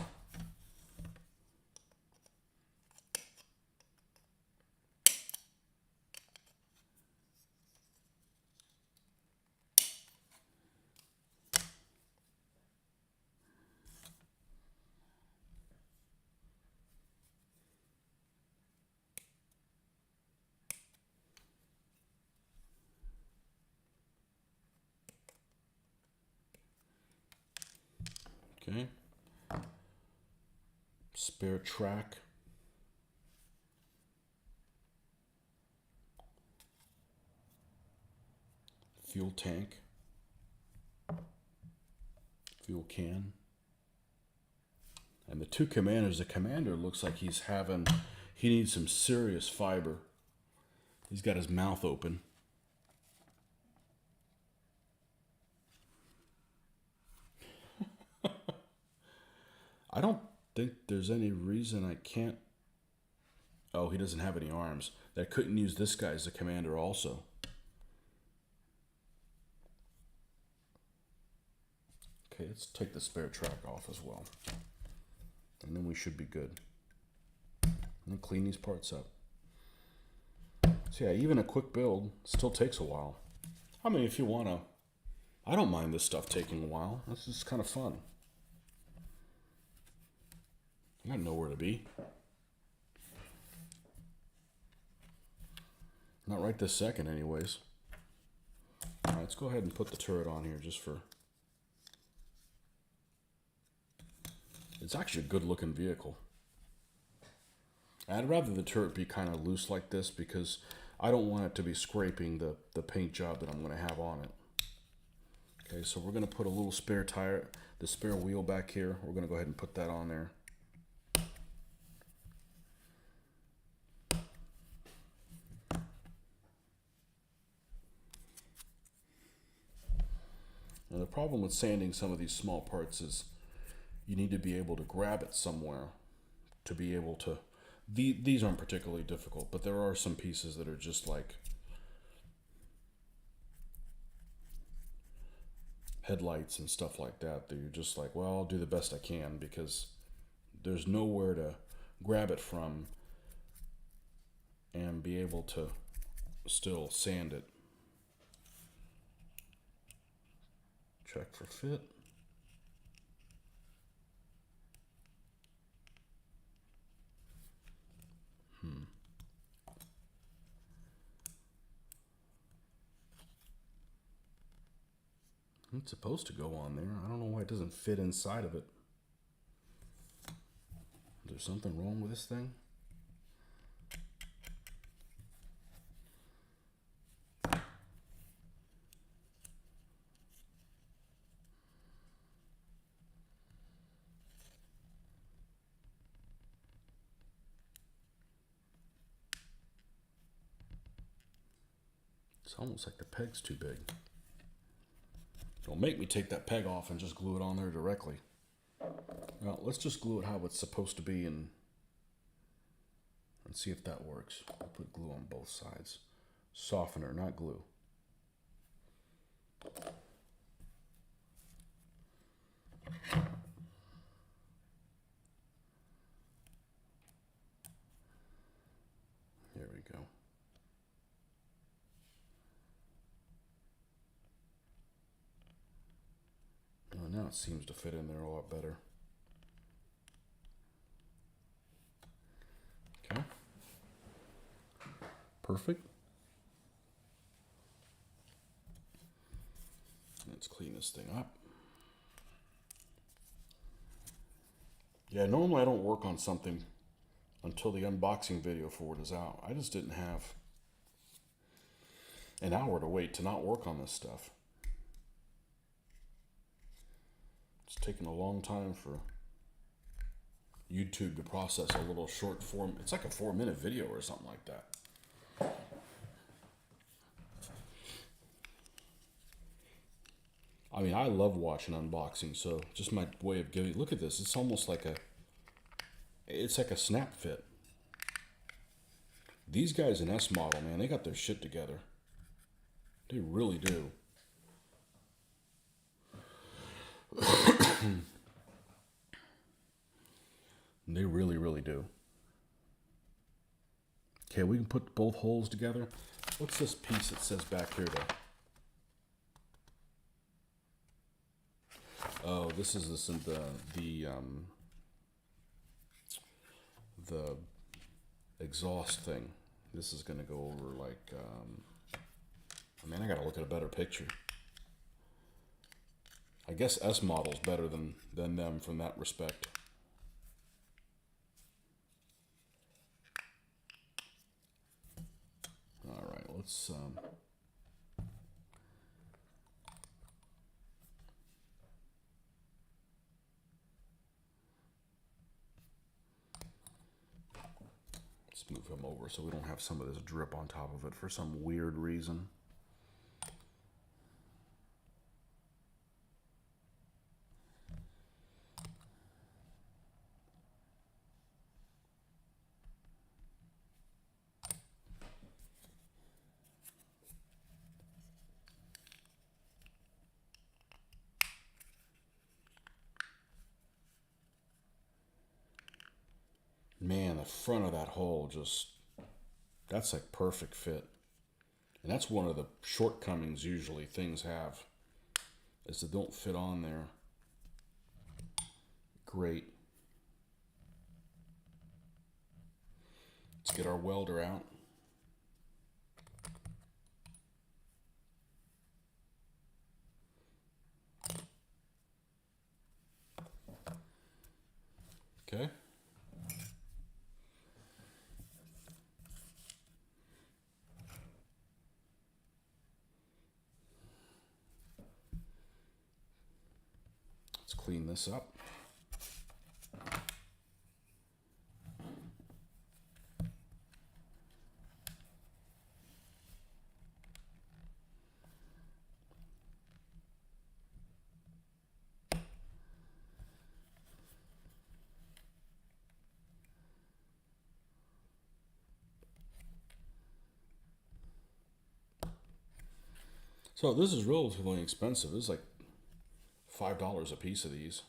okay. Spare track. Fuel tank. Fuel can. And the two commanders, the commander looks like he needs some serious fiber. He's got his mouth open. I don't think there's any reason I can't. Oh, he doesn't have any arms. That couldn't use this guy as a commander also. Okay, let's take the spare track off as well. And then we should be good. And clean these parts up. So yeah, even a quick build still takes a while. I mean, if you want to, I don't mind this stuff taking a while. This is kind of fun. I got nowhere to be. Not right this second anyways. All right, let's go ahead and put the turret on here just for... It's actually a good looking vehicle. I'd rather the turret be kind of loose like this because I don't want it to be scraping the paint job that I'm going to have on it. Okay, so we're going to put a little spare tire, the spare wheel back here. We're going to go ahead and put that on there. Now the problem with sanding some of these small parts is you need to be able to grab it somewhere to be able to... These aren't particularly difficult, but there are some pieces that are just like headlights and stuff like that you're just like, well, I'll do the best I can because there's nowhere to grab it from and be able to still sand it. Check for fit. It's supposed to go on there. I don't know why it doesn't fit inside of it. Is there something wrong with this thing? It's almost like the peg's too big. Don't make me take that peg off and just glue it on there directly. Well, let's just glue it how it's supposed to be and see if that works. I'll put glue on both sides. Softener, not glue. There we go. Oh, now it seems to fit in there a lot better. Okay. Perfect. Let's clean this thing up. Yeah, normally I don't work on something until the unboxing video for it is out. I just didn't have an hour to wait to not work on this stuff. It's taken a long time for YouTube to process a little short form. It's like a 4-minute video or something like that. I mean, I love watching unboxing, so just my way of giving. Look at this. It's almost like it's like a snap fit. These guys in S model, man, they got their shit together. They really do. They really, really do. Okay, we can put both holes together. What's this piece that says back here, though? Oh, this is the exhaust thing. This is gonna go over like. Man, I gotta look at a better picture. I guess S model's better than them from that respect. All right, let's. Let's move him over so we don't have some of this drip on top of it for some weird reason. Man, the front of that hole that's like perfect fit. And that's one of the shortcomings usually things have, is they don't fit on there. Great. Let's get our welder out. Okay. Let's clean this up. So this is relatively expensive. This is like $5 a piece of these.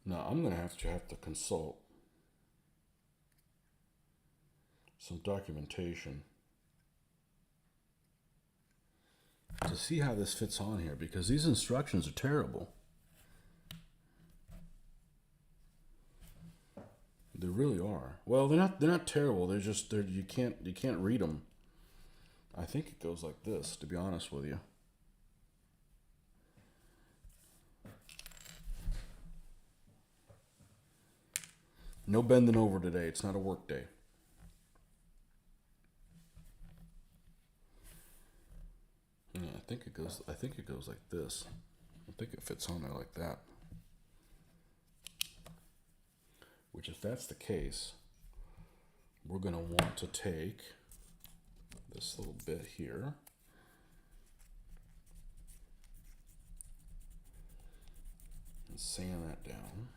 Now I'm gonna have to consult some documentation to see how this fits on here, because these instructions are terrible. They really are. Well, they're not terrible. You can't read them. I think it goes like this, to be honest with you. No bending over today. It's not a work day. Yeah, I think it goes like this. I think it fits on there like that. Which, if that's the case, we're going to want to take this little bit here and sand that down.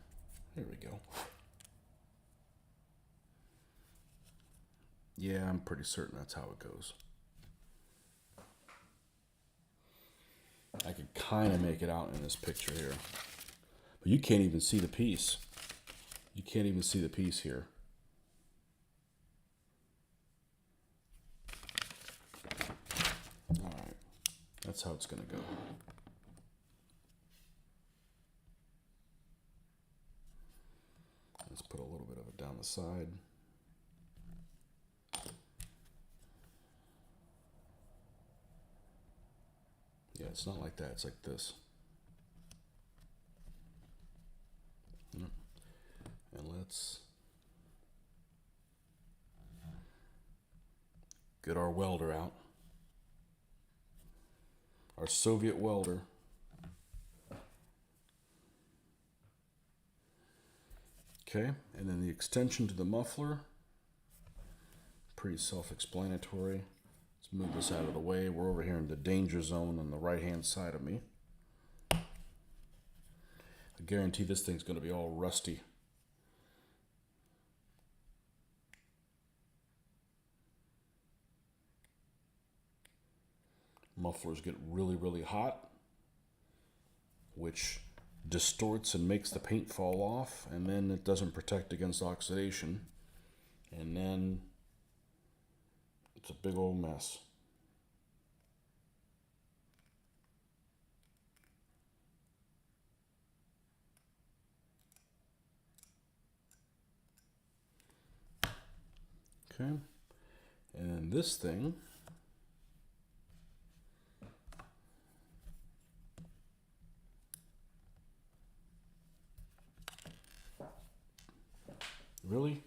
There we go. Yeah, I'm pretty certain that's how it goes. I could kind of make it out in this picture here. But you can't even see the piece. You can't even see the piece here. All right. That's how it's going to go. Let's put a little bit of it down the side. Yeah, it's not like that. It's like this. Yep. And let's Get our welder out. Our Soviet welder. Okay, and then the extension to the muffler. Pretty self-explanatory. Let's move this out of the way. We're over here in the danger zone on the right-hand side of me. I guarantee this thing's going to be all rusty. Mufflers get really, really hot, which distorts and makes the paint fall off, and then it doesn't protect against oxidation, and then it's a big old mess. Okay, and this thing really?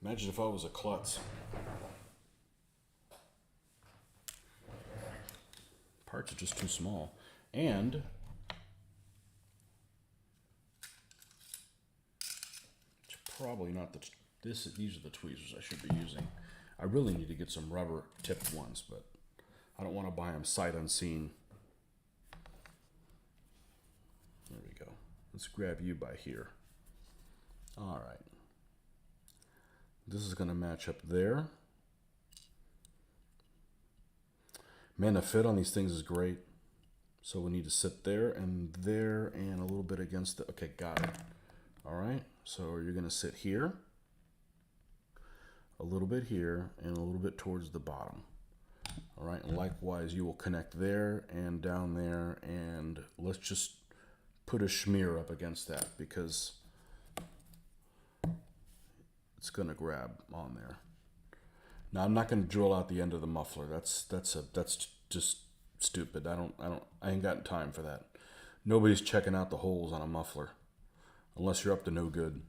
Imagine if I was a klutz. Parts are just too small. And it's probably not these are the tweezers I should be using. I really need to get some rubber tipped ones, but I don't want to buy them sight unseen. There we go. Let's grab you by here. All right. This is going to match up there. Man, the fit on these things is great. So we need to sit there and a little bit against the... Okay, got it. All right. So you're going to sit here, a little bit here, and a little bit towards the bottom. All right. And likewise, you will connect there and down there. And let's just put a smear up against that because it's going to grab on there. Now I'm not going to drill out the end of the muffler. That's just stupid. I ain't got time for that. Nobody's checking out the holes on a muffler unless you're up to no good.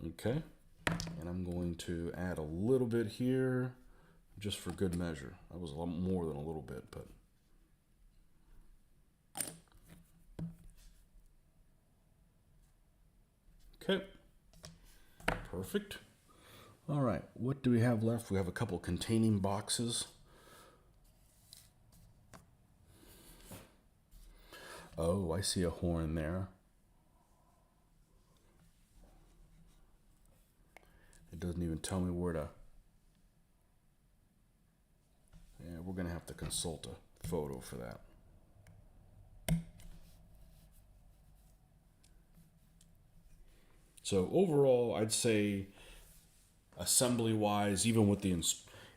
Okay. And I'm going to add a little bit here just for good measure. That was a lot more than a little bit, but okay. Perfect. All right, what do we have left? We have a couple containing boxes. Oh, I see a horn there. It doesn't even tell me where to... Yeah, we're going to have to consult a photo for that. So overall, I'd say assembly-wise, even with the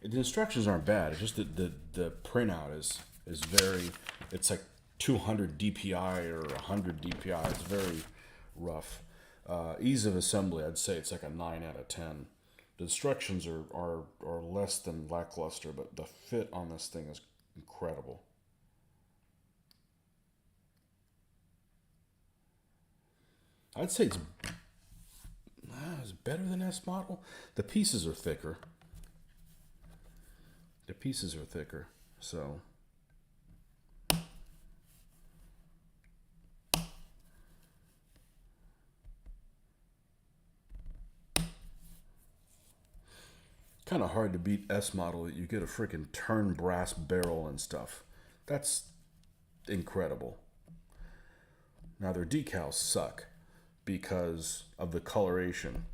instructions aren't bad. It's just that the printout is very... It's like 200 DPI or 100 DPI. It's very rough. Ease of assembly, I'd say it's like a 9 out of 10. The instructions are less than lackluster, but the fit on this thing is incredible. I'd say it's better than S model. The pieces are thicker. So kind of hard to beat S model. You get a freaking turn brass barrel and stuff. That's incredible. Now their decals suck because of the coloration.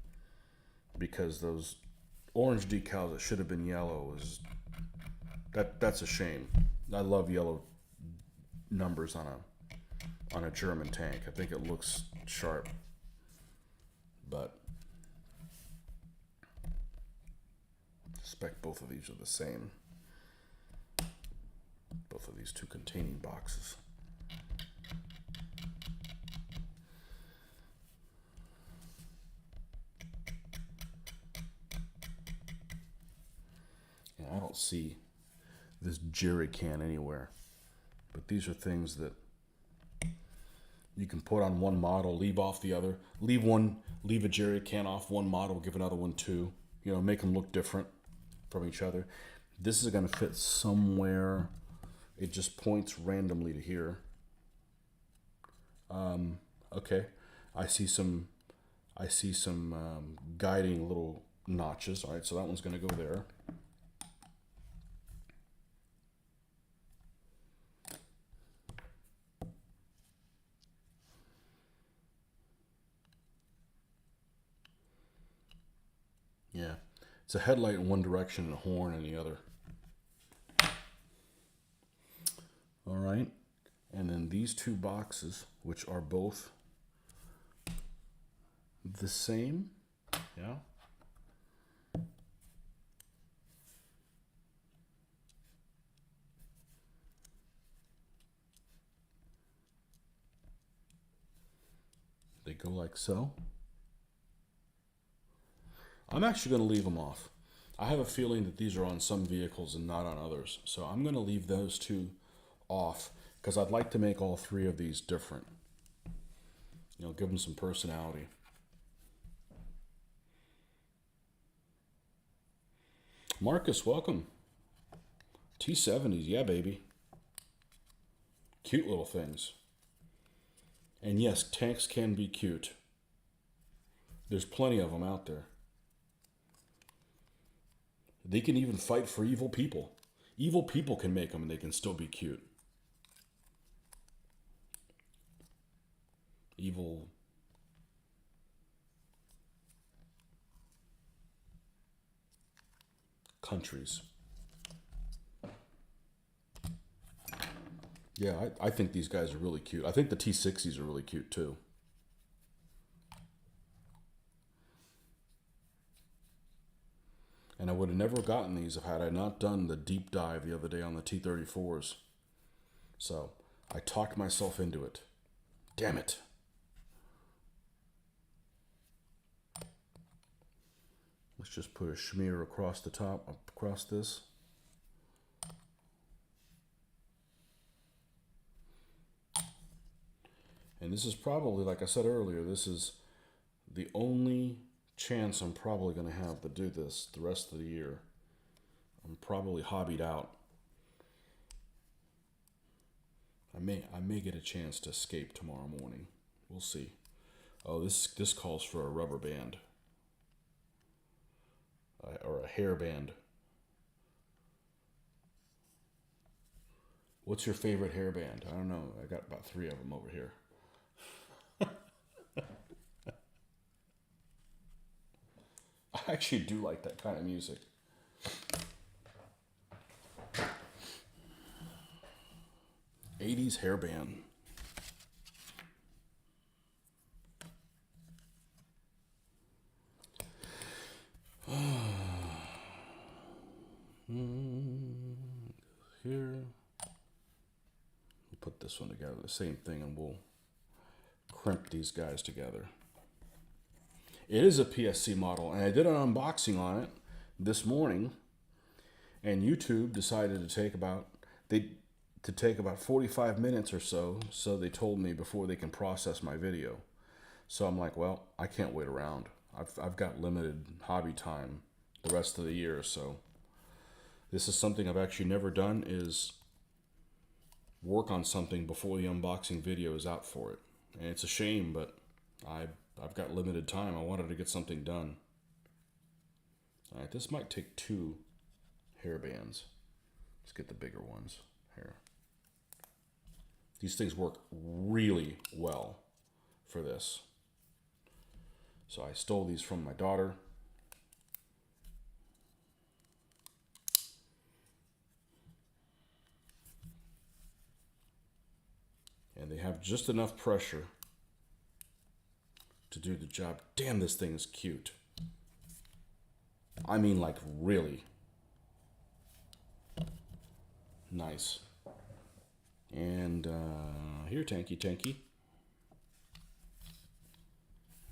Because those orange decals that should have been yellow that's a shame. I love yellow numbers on a German tank. I think it looks sharp. But I suspect both of these are the same. Both of these two containing boxes. And I don't see this jerry can anywhere. But these are things that You can put on one model, leave off the other. Leave a jerry can off one model, give another one two. You know, make them look different from each other. This is going to fit somewhere. It just points randomly to here. Okay, I see some guiding little notches. All right, so that one's going to go there. Yeah, it's a headlight in one direction and a horn in the other. All right, and then these two boxes, which are both the same, yeah. They go like so. I'm actually going to leave them off. I have a feeling that these are on some vehicles and not on others. So I'm going to leave those two off because I'd like to make all three of these different. You know, give them some personality. Marcus, welcome. T-70s, yeah, baby. Cute little things. And yes, tanks can be cute. There's plenty of them out there. They can even fight for evil people. Evil people can make them and they can still be cute. Evil countries. Yeah, I think these guys are really cute. I think the T-60s are really cute too. And I would have never gotten these if had I not done the deep dive the other day on the T-34s. So I talked myself into it. Damn it. Let's just put a smear across the top, across this. And this is probably, like I said earlier, this is the only chance I'm probably going to have to do this the rest of the year. I'm probably hobbied out. I may get a chance to escape tomorrow morning. We'll see. Oh, this calls for a rubber band. Or a hair band. What's your favorite hair band? I don't know. I got about 3 of them over here. I actually do like that kind of music. '80s hairband. Here. We'll put this one together, the same thing, and we'll crimp these guys together. It is a PSC model, and I did an unboxing on it this morning, and YouTube decided to take about 45 minutes or so, so they told me before they can process my video. So I'm like, well, I can't wait around. I've got limited hobby time the rest of the year, so this is something I've actually never done, is work on something before the unboxing video is out for it. And it's a shame, but I've got limited time. I wanted to get something done. All right, this might take 2 hair bands. Let's get the bigger ones here. These things work really well for this. So I stole these from my daughter. And they have just enough pressure to do the job. Damn, this thing is cute. I mean, like, really nice. And here, Tanky.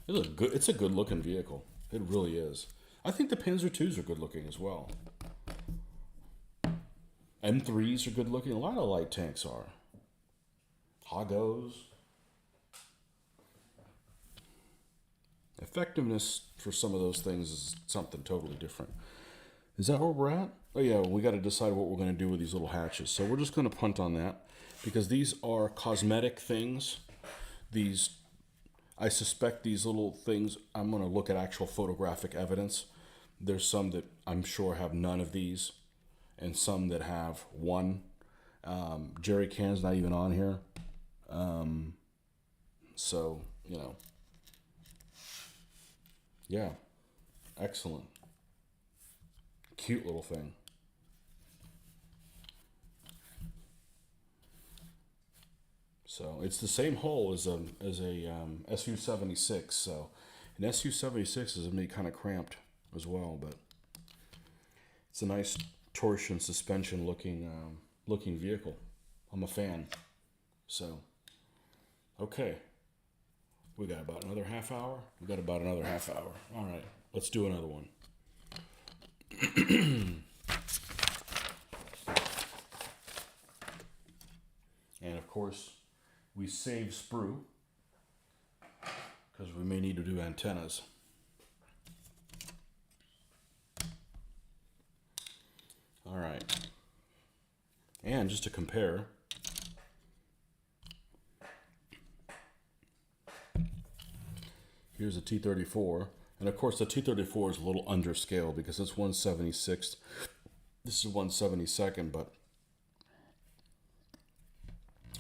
It's a good looking vehicle. It really is. I think the Panzer IIs are good looking as well. M3s are good looking. A lot of light tanks are. Hagos. Effectiveness for some of those things is something totally different. Is that where we're at? Oh yeah, we got to decide what we're going to do with these little hatches. So we're just going to punt on that because these are cosmetic things. These, I suspect these little things, I'm going to look at actual photographic evidence. There's some that I'm sure have none of these and some that have one. Jerry can's not even on here. So, you know, yeah, excellent. Cute little thing. So it's the same hull as a SU-76. So an SU-76 is going to be kind of cramped as well, but it's a nice torsion suspension looking vehicle. I'm a fan. So okay, we got about another half hour. All right, let's do another one. And of course, we save sprue because we may need to do antennas. All right. And just to compare, here's a T-34. And of course, the T-34 is a little under scale because it's 1/76. This is 1/72nd, but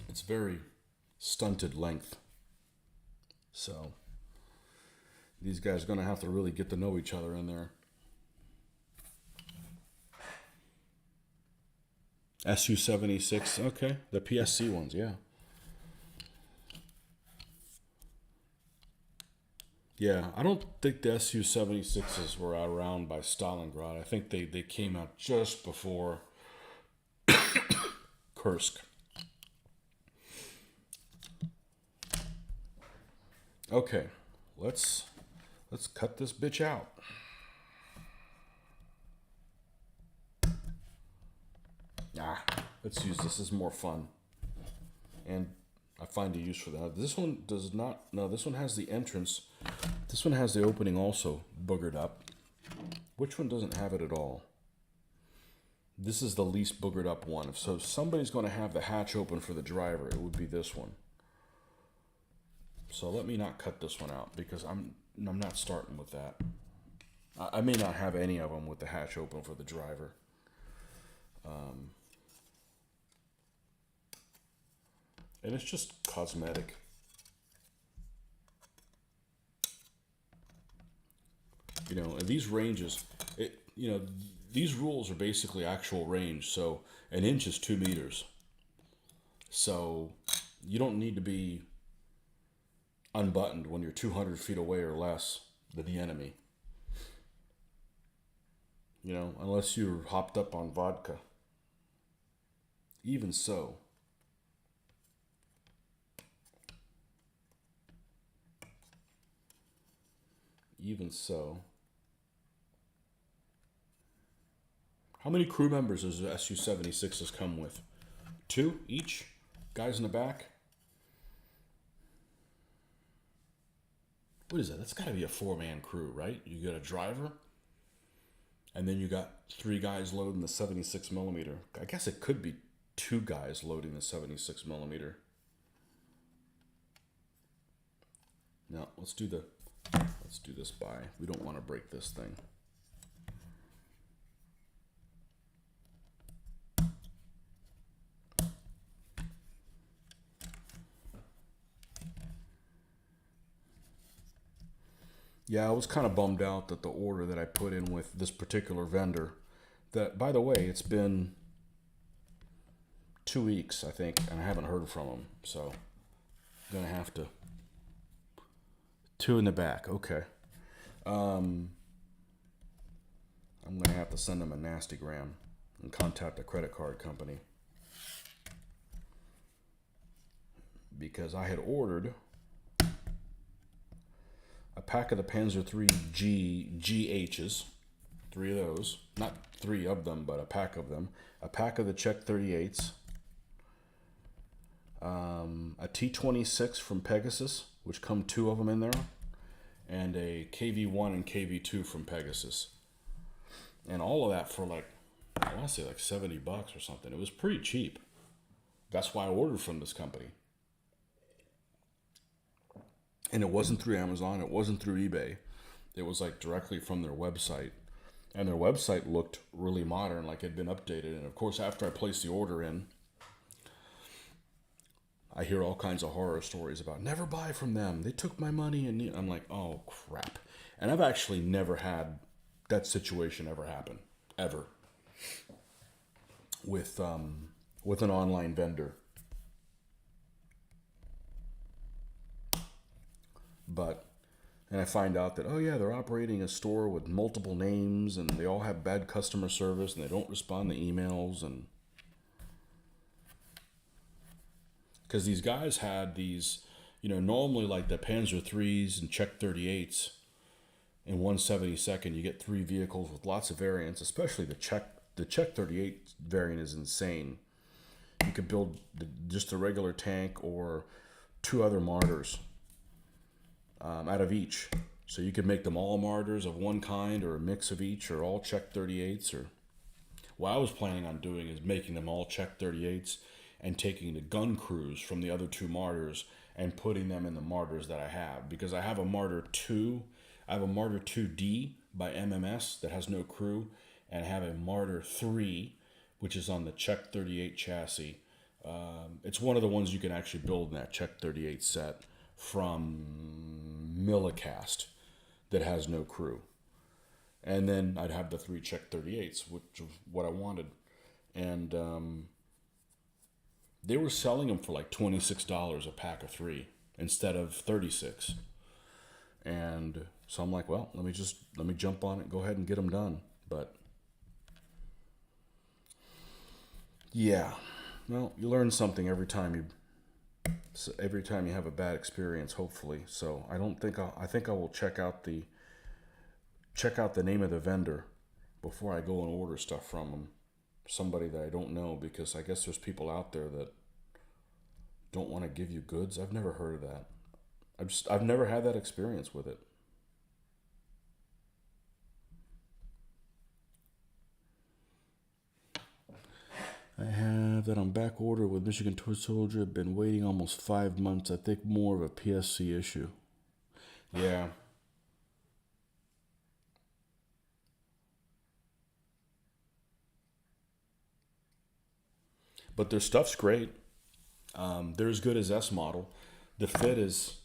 it's very stunted length. So these guys are going to have to really get to know each other in there. SU-76, okay. The PSC ones, yeah. Yeah, I don't think the SU-76s were around by Stalingrad. I think they came out just before Kursk. Okay, let's cut this bitch out. Let's use this. This is more fun. And I find a use for that. This one does not. No, this one has the entrance. This one has the opening also boogered up. Which one doesn't have it at all? This is the least boogered up one. So if somebody's going to have the hatch open for the driver, it would be this one. So let me not cut this one out because I'm not starting with that. I may not have any of them with the hatch open for the driver. And it's just cosmetic. You know, and these ranges, these rules are basically actual range. So an inch is 2 meters. So you don't need to be unbuttoned when you're 200 feet away or less than the enemy. You know, unless you're hopped up on vodka. Even so. Even so. How many crew members does the SU-76s come with? 2 each? Guys in the back? What is that? That's got to be a 4-man crew, right? You got a driver, and then you got 3 guys loading the 76 millimeter. I guess it could be 2 guys loading the 76 millimeter. Now let's do this by. We don't want to break this thing. Yeah, I was kind of bummed out that the order that I put in with this particular vendor, that, by the way, it's been 2 weeks, I think, and I haven't heard from him. So I'm going to have to. 2 in the back, okay. I'm going to have to send him a nasty gram and contact a credit card company. Because I had ordered a pack of the Panzer III GHs, 3 of those, not 3 of them, but a pack of them, a pack of the Czech 38s, a T-26 from Pegasus, which come 2 of them in there, and a KV1 and KV2 from Pegasus. And all of that for like, I want to say like $70 or something. It was pretty cheap. That's why I ordered from this company. And it wasn't through Amazon. It wasn't through eBay. It was like directly from their website. And their website looked really modern, like it had been updated. And of course, after I placed the order in, I hear all kinds of horror stories about never buy from them. They took my money, and I'm like, oh crap. And I've actually never had that situation ever happen, ever, with an online vendor. But, and I find out that, oh yeah, they're operating a store with multiple names, and they all have bad customer service, and they don't respond to emails, and because these guys had these, normally like the Panzer IIIs and Czech 38s in 1/72, you get 3 vehicles with lots of variants, especially the Czech 38 variant is insane. You could build just a regular tank or 2 other martyrs out of each. So you could make them all martyrs of one kind, or a mix of each, or all Czech 38s. Or what I was planning on doing is making them all Czech 38s and taking the gun crews from the other 2 martyrs and putting them in the martyrs that I have. Because I have a Martyr 2, I have a Martyr 2D by MMS that has no crew, and I have a Martyr 3, which is on the Czech 38 chassis. It's one of the ones you can actually build in that Czech 38 set from Millicast that has no crew. And then I'd have the 3 Czech 38s, which is what I wanted. And they were selling them for like $26 a pack of 3 instead of $36. And so I'm like, well, let me jump on it, go ahead and get them done. But yeah, well, you learn something every time you have a bad experience, hopefully. So I think I will check out the name of the vendor before I go and order stuff from them. Somebody that I don't know, because I guess there's people out there that don't want to give you goods. I've never heard of that. I've never had that experience with it. I have that on back order with Michigan Toy Soldier. Been waiting almost 5 months. I think more of a PSC issue. Yeah. But their stuff's great. They're as good as S model. The fit is...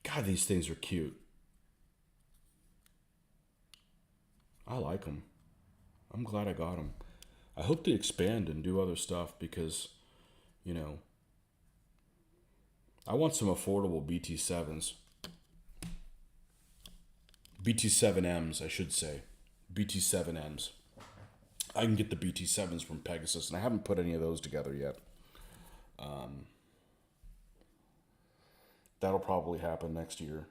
God, these things are cute. I like them. I'm glad I got them. I hope they expand and do other stuff because, I want some affordable BT7s. BT7Ms, I should say. BT7Ms. I can get the BT7s from Pegasus, and I haven't put any of those together yet. That'll probably happen next year.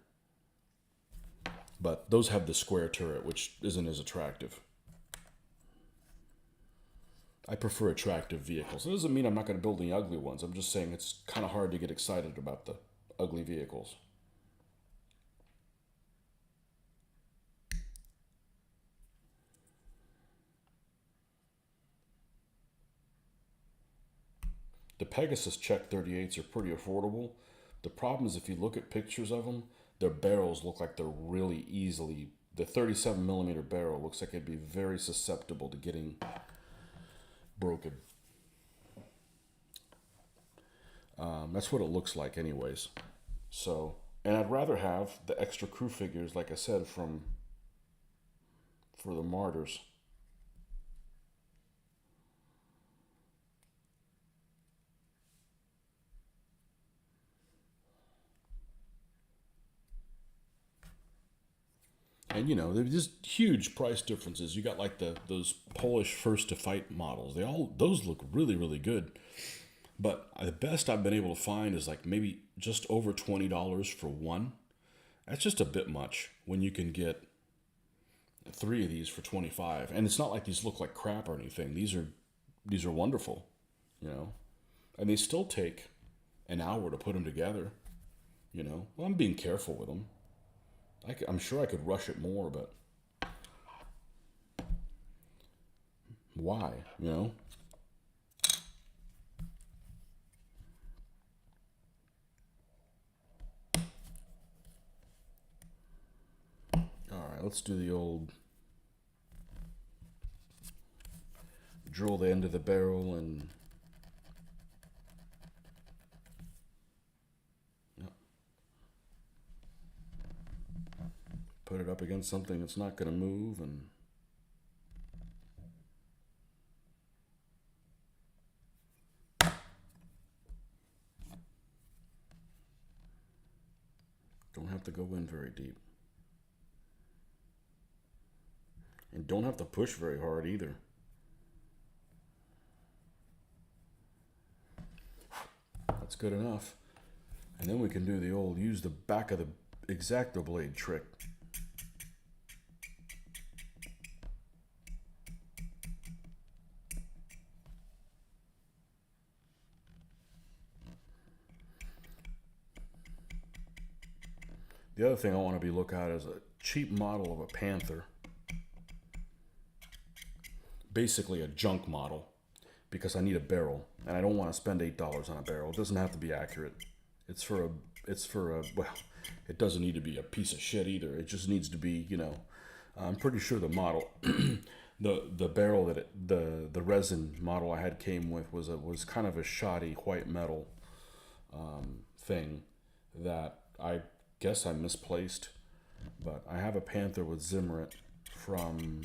But those have the square turret, which isn't as attractive. I prefer attractive vehicles. It doesn't mean I'm not going to build any ugly ones. I'm just saying it's kind of hard to get excited about the ugly vehicles. The Pegasus Czech 38s are pretty affordable. The problem is if you look at pictures of them, their barrels look like they're really easily... The 37mm barrel looks like it'd be very susceptible to getting broken. That's what it looks like anyways. So, and I'd rather have the extra crew figures, like I said, for the martyrs. And there's just huge price differences. You got like those Polish First to Fight models. Those look really, really good. But the best I've been able to find is like maybe just over $20 for one. That's just a bit much when you can get 3 of these for $25. And it's not like these look like crap or anything. These are wonderful, And they still take an hour to put them together. You know, well, I'm being careful with them. I'm sure I could rush it more, but why? You know. All right, let's do the old drill the end of the barrel and put it up against something that's not going to move, and don't have to go in very deep. And don't have to push very hard either. That's good enough. And then we can do the old use the back of the X-Acto blade trick. The other thing I want to be look at is a cheap model of a Panther. Basically a junk model, because I need a barrel and I don't want to spend $8 on a barrel. It doesn't have to be accurate. It's for a well, it doesn't need to be a piece of shit either. It just needs to be, you know, I'm pretty sure the model the barrel that the resin model I had came with was kind of a shoddy white metal thing that I guess I misplaced. But I have a Panther with Zimmerit from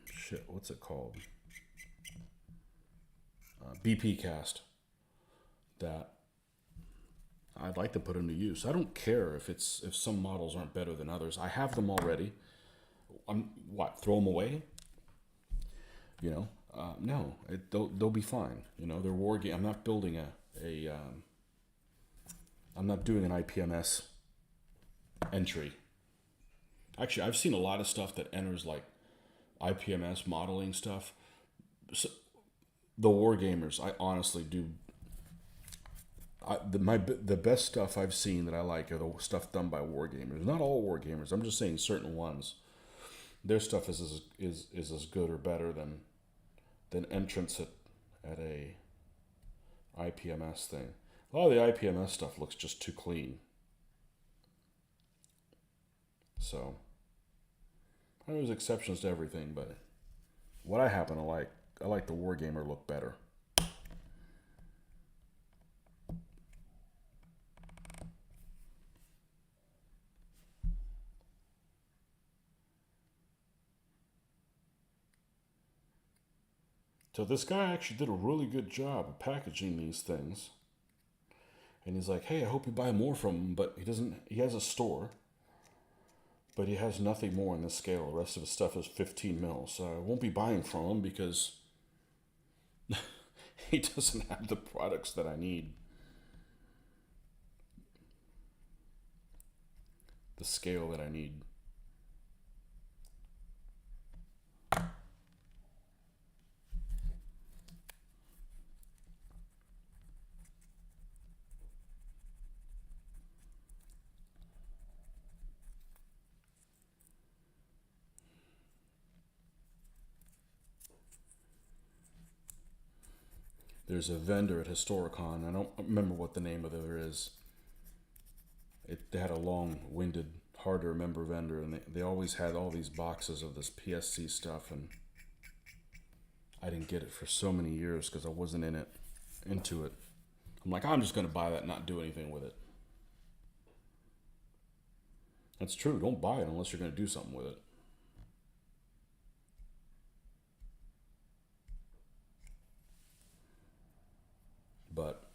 shit, what's it called? BP cast that I'd like to put into use. I don't care if some models aren't better than others. I have them already. Throw them away? You know, no, they'll be fine. You know, they're war game. I'm not building I'm not doing an IPMS entry. Actually, I've seen a lot of stuff that enters like IPMS modeling stuff. So, the war gamers, I honestly do. The best stuff I've seen that I like are the stuff done by war gamers. Not all war gamers. I'm just saying certain ones. Their stuff is as good or better than entrance at a IPMS thing. A lot of the IPMS stuff looks just too clean. So there's exceptions to everything, but what I happen to like, I like the Wargamer look better. So this guy actually did a really good job of packaging these things. And he's like, hey, I hope you buy more from him, but he has a store, but he has nothing more on this scale. The rest of his stuff is 15 mil, so I won't be buying from him because he doesn't have the products that I need. The scale that I need. There's a vendor at Historicon. I don't remember what the name of it is. They had a long-winded, hard-to-remember vendor, and they always had all these boxes of this PSC stuff, and I didn't get it for so many years because I wasn't into it. I'm like, I'm just going to buy that and not do anything with it. That's true. Don't buy it unless you're going to do something with it. But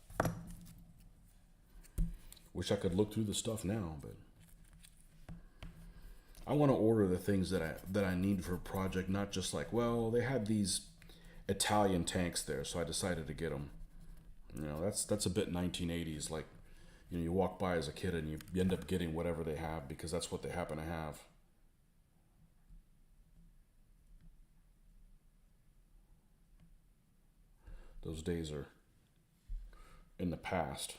wish I could look through the stuff now, but I want to order the things that I need for a project, not just like, well, they had these Italian tanks there, so I decided to get them. You know, that's a bit 1980s. Like, you know, you walk by as a kid and you end up getting whatever they have because that's what they happen to have. Those days are in the past.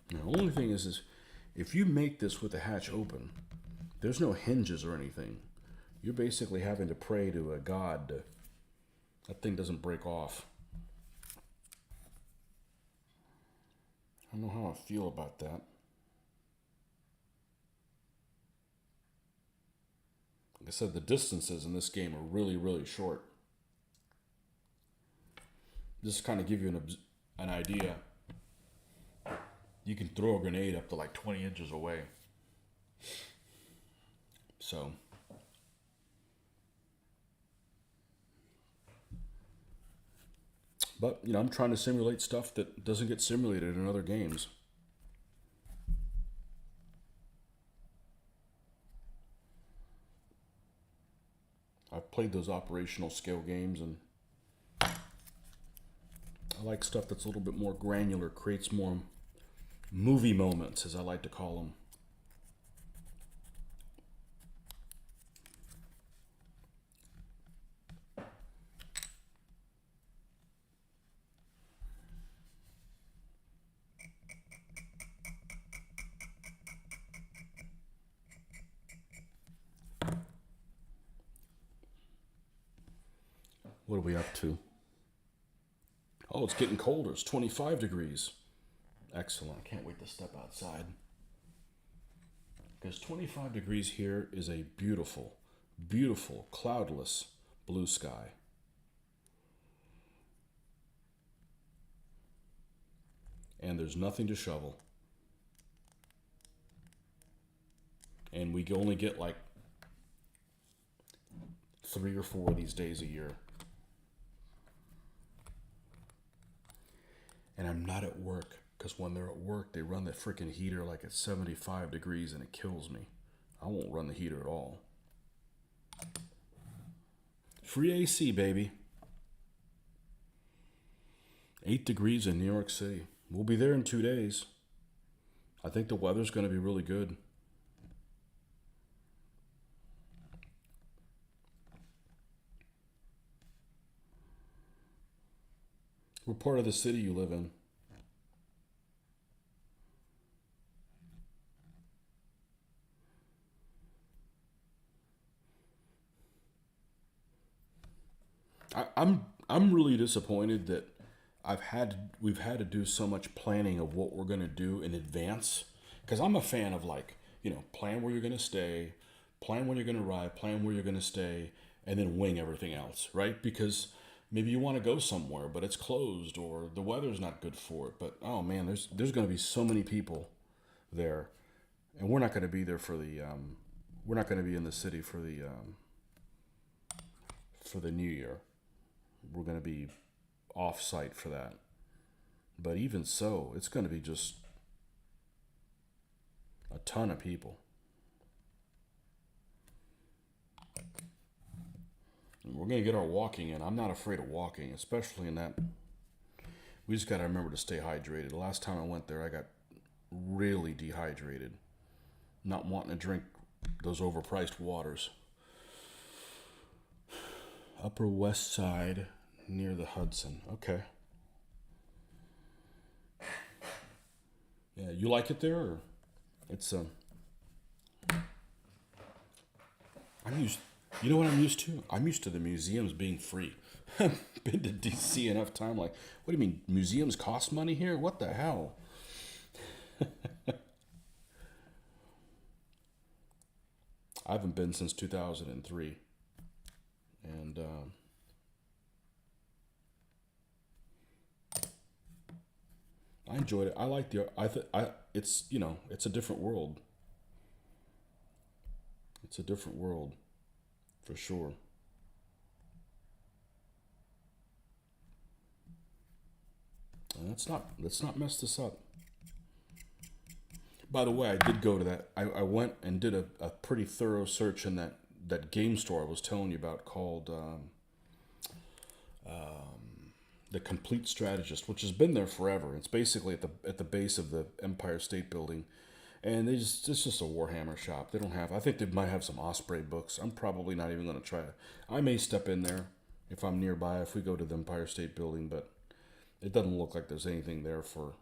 The only thing is if you make this with the hatch open, there's no hinges or anything. You're basically having to pray to a god that thing doesn't break off. I don't know how I feel about that. Like I said, the distances in this game are really, really short. Just to kind of give you an idea. You can throw a grenade up to like 20 inches away. So, but I'm trying to simulate stuff that doesn't get simulated in other games. I've played those operational scale games, and I like stuff that's a little bit more granular, creates more movie moments, as I like to call them. What are we up to? Oh, it's getting colder. It's 25 degrees. Excellent. I can't wait to step outside. Because 25 degrees here is a beautiful, beautiful, cloudless blue sky. And there's nothing to shovel. And we only get like 3 or 4 of these days a year. And I'm not at work, because when they're at work, they run the freaking heater like at 75 degrees and it kills me. I won't run the heater at all. Free AC, baby. 8 degrees in New York City. We'll be there in 2 days. I think the weather's going to be really good. What part of the city you live in? I'm really disappointed that we've had to do so much planning of what we're gonna do in advance. Because I'm a fan of plan where you're gonna stay, plan when you're gonna arrive, plan where you're gonna stay, and then wing everything else, right? Because maybe you want to go somewhere, but it's closed or the weather's not good for it. But oh man, there's going to be so many people there, and we're not going to be there for the we're not going to be in the city for the New Year. We're going to be off site for that. But even so, it's going to be just a ton of people. We're going to get our walking in. I'm not afraid of walking, especially in that. We just got to remember to stay hydrated. The last time I went there, I got really dehydrated. Not wanting to drink those overpriced waters. Upper West Side, near the Hudson. Okay. Yeah, you like it there? Or it's I'm used. You know what I'm used to? I'm used to the museums being free. I've been to DC enough time. Like, what do you mean? Museums cost money here? What the hell? I haven't been since 2003, and I enjoyed it. I like the. It's it's a different world. It's a different world, for sure. And let's not mess this up. By the way, I did go to that. I went and did a pretty thorough search in that game store I was telling you about called the Complete Strategist, which has been there forever. It's basically at the base of the Empire State Building, and it's just a Warhammer shop. They don't have. I think they might have some Osprey books. I'm probably not even going to try it. I may step in there if I'm nearby if we go to the Empire State Building, but it doesn't look like there's anything there for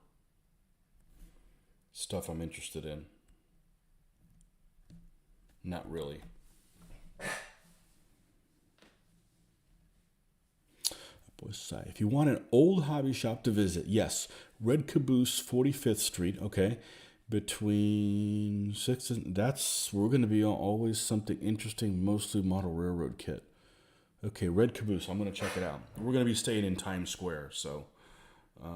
stuff I'm interested in. Not really. If you want an old hobby shop to visit, yes, Red Caboose, 45th Street, okay, between 6 and, we're going to be always something interesting, mostly model railroad kit. Okay, Red Caboose, I'm going to check it out. We're going to be staying in Times Square, so we're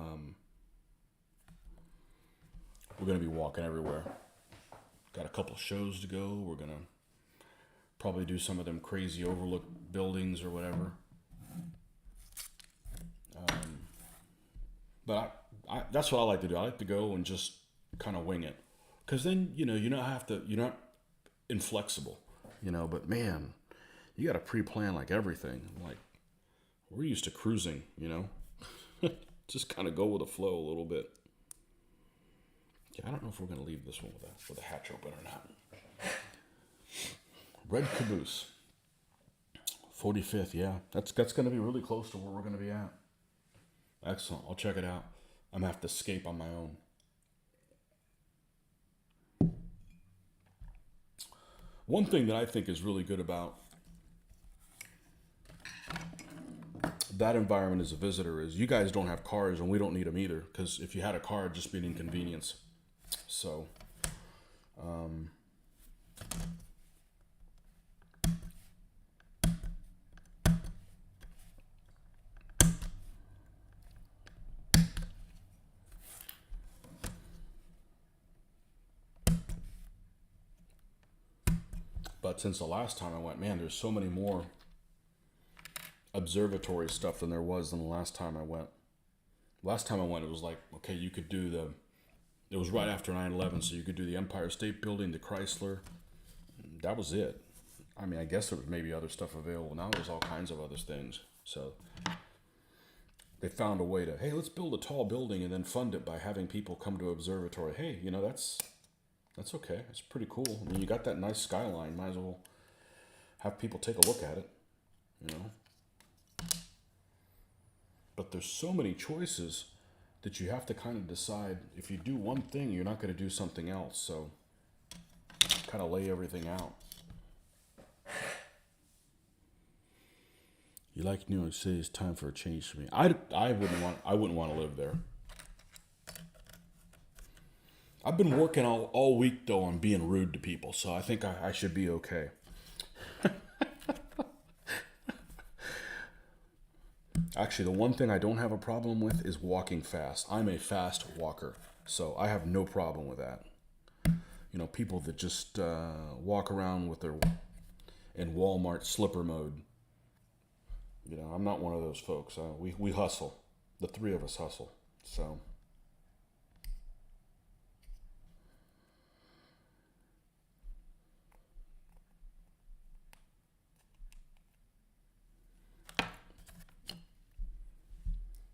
going to be walking everywhere. Got a couple shows to go. We're going to probably do some of them crazy overlook buildings or whatever. But that's what I like to do. I like to go and just kind of wing it, because then you're not inflexible, But man, you got to pre-plan like everything. Like we're used to cruising, just kind of go with the flow a little bit. Yeah, I don't know if we're gonna leave this one with a hatch open or not. Red Caboose, 45th. Yeah, that's gonna be really close to where we're gonna be at. Excellent. I'll check it out. I'm gonna have to escape on my own. One thing that I think is really good about that environment as a visitor is you guys don't have cars and we don't need them either, because if you had a car, it'd just be an inconvenience. So, but since the last time I went, man, there's so many more observatory stuff than there was than the last time I went. Last time I went, it was like, okay, you could do it was right after 9/11, so you could do the Empire State Building, the Chrysler. That was it. I mean, I guess there was maybe other stuff available. Now there's all kinds of other things. So they found a way to, hey, let's build a tall building and then fund it by having people come to observatory. Hey, that's okay. It's pretty cool. I mean, you got that nice skyline. Might as well have people take a look at it, But there's so many choices that you have to kind of decide, if you do one thing, you're not going to do something else. So kind of lay everything out. You like New York City? It's time for a change for me. I wouldn't want to live there. I've been working all week though on being rude to people, so I think I should be okay. Actually, the one thing I don't have a problem with is walking fast. I'm a fast walker, so I have no problem with that. People that just walk around with in Walmart slipper mode. I'm not one of those folks. We hustle. The three of us hustle. So.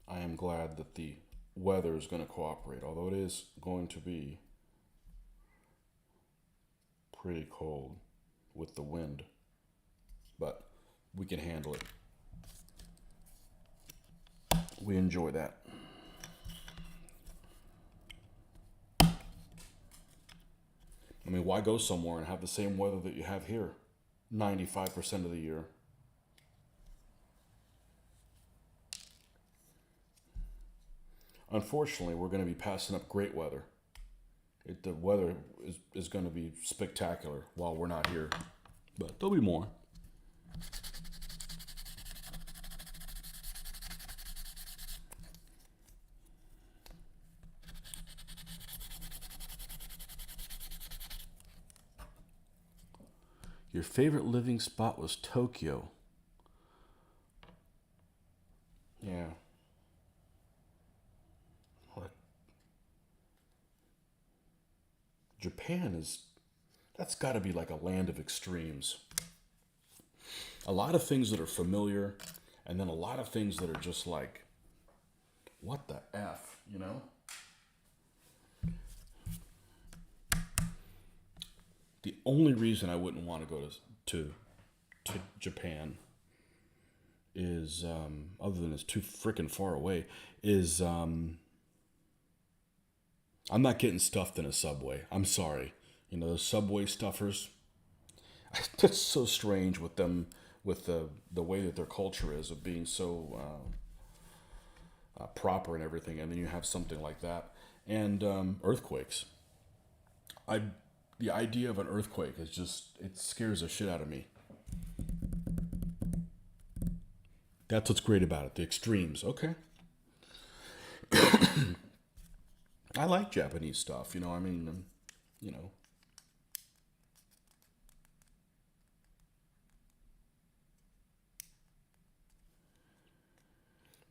I am glad that the weather is going to cooperate, although it is going to be pretty cold with the wind, but we can handle it. We enjoy that. I mean, why go somewhere and have the same weather that you have here 95% of the year? Unfortunately, we're going to be passing up great weather. The weather is going to be spectacular while we're not here, but there'll be more. Your favorite living spot was Tokyo. Yeah. Japan that's got to be like a land of extremes. A lot of things that are familiar, and then a lot of things that are just like, what the F, you know? The only reason I wouldn't want to go to Japan is, other than it's too freaking far away, is I'm not getting stuffed in a Subway. I'm sorry. You know, those Subway stuffers, it's so strange with them, with the way that their culture is of being so proper and everything, and then you have something like that. And earthquakes. The idea of an earthquake is just, it scares the shit out of me. That's what's great about it. The extremes. Okay. I like Japanese stuff. You know, I mean, you know.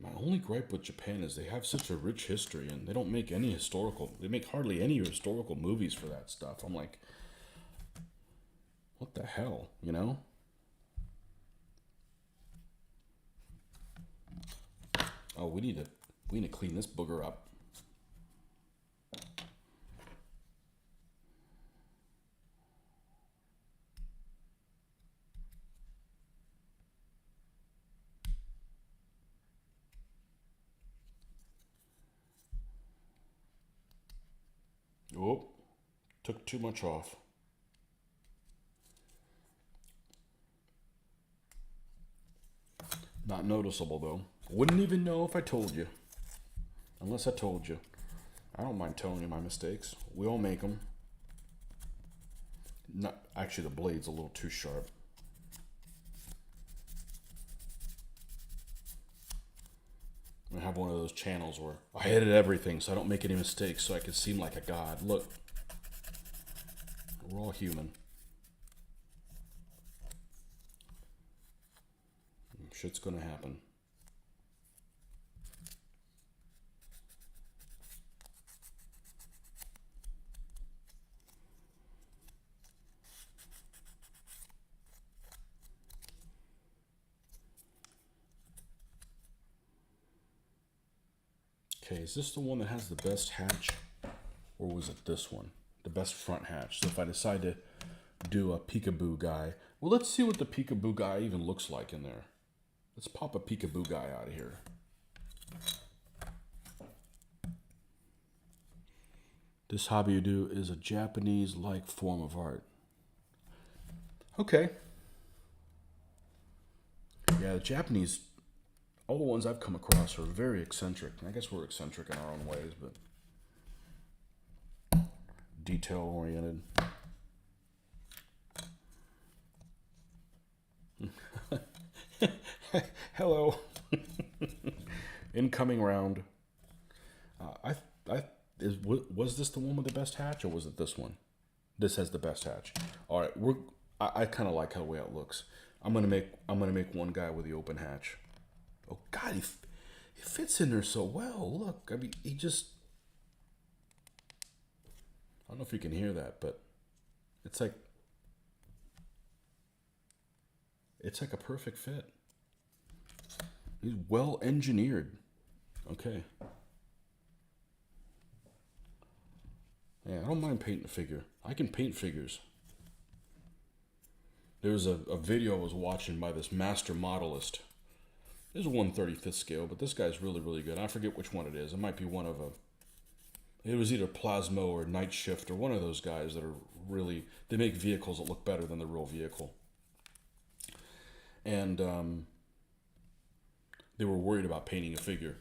My only gripe with Japan is they have such a rich history and they don't make they make hardly any historical movies for that stuff. I'm like, what the hell, you know? Oh, we need to clean this booger up. Oh, took too much off. Not noticeable though. Wouldn't even know if I told you. Unless I told you. I don't mind telling you my mistakes. We all make them. Not actually, the blade's a little too sharp. I have one of those channels where I edit everything so I don't make any mistakes so I can seem like a god. Look. We're all human. Shit's gonna happen. Okay, is this the one that has the best hatch? Or was it this one? The best front hatch. So if I decide to do a peekaboo guy, well, let's see what the peekaboo guy even looks like in there. Let's pop a peekaboo guy out of here. This hobby you do is a Japanese-like form of art. Okay. Yeah, the Japanese, all the ones I've come across are very eccentric. I guess we're eccentric in our own ways, but detail-oriented. Hello. Incoming round. Was this the one with the best hatch, or was it this one? This has the best hatch. All right, I kind of like how the way it looks. I'm gonna make one guy with the open hatch. Oh God, he fits in there so well. Look, I mean, he just. I don't know if you can hear that, but it's like a perfect fit. He's well engineered. Okay. Yeah, I don't mind painting a figure. I can paint figures. There's a video I was watching by this master modelist. This is a 1/35th scale, but this guy's really, really good. I forget which one it is. It might be one of it was either Plasmo or Night Shift or one of those guys that are really, they make vehicles that look better than the real vehicle. And they were worried about painting a figure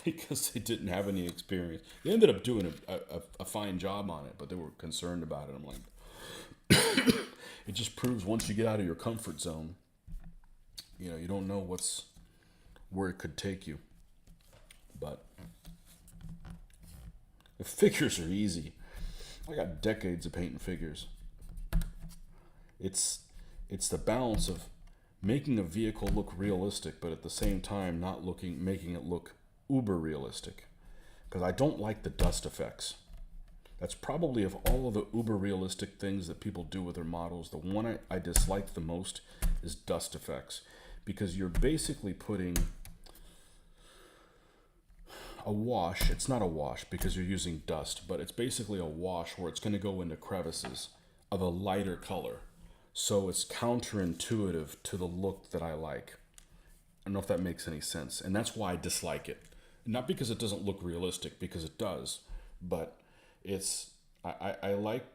because they didn't have any experience. They ended up doing a fine job on it, but they were concerned about it. I'm like, it just proves once you get out of your comfort zone, you know, you don't know where it could take you. But the figures are easy. I got decades of painting figures. It's the balance of making a vehicle look realistic, but at the same time making it look uber realistic. Because I don't like the dust effects. That's probably, of all of the uber realistic things that people do with their models, the one I dislike the most is dust effects. Because you're basically putting a wash. It's not a wash because you're using dust, but it's basically a wash where it's going to go into crevices of a lighter color. So it's counterintuitive to the look that I like. I don't know if that makes any sense. And that's why I dislike it. Not because it doesn't look realistic, because it does, but it's I like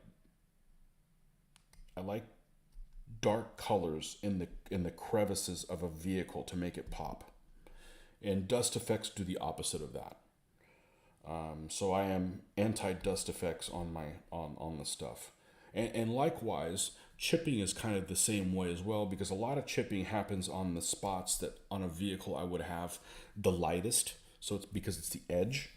dark colors in the crevices of a vehicle to make it pop. And dust effects do the opposite of that. So I am anti-dust effects on my on the stuff. And likewise, chipping is kind of the same way as well, because a lot of chipping happens on the spots that on a vehicle I would have the lightest. So it's because it's the edge.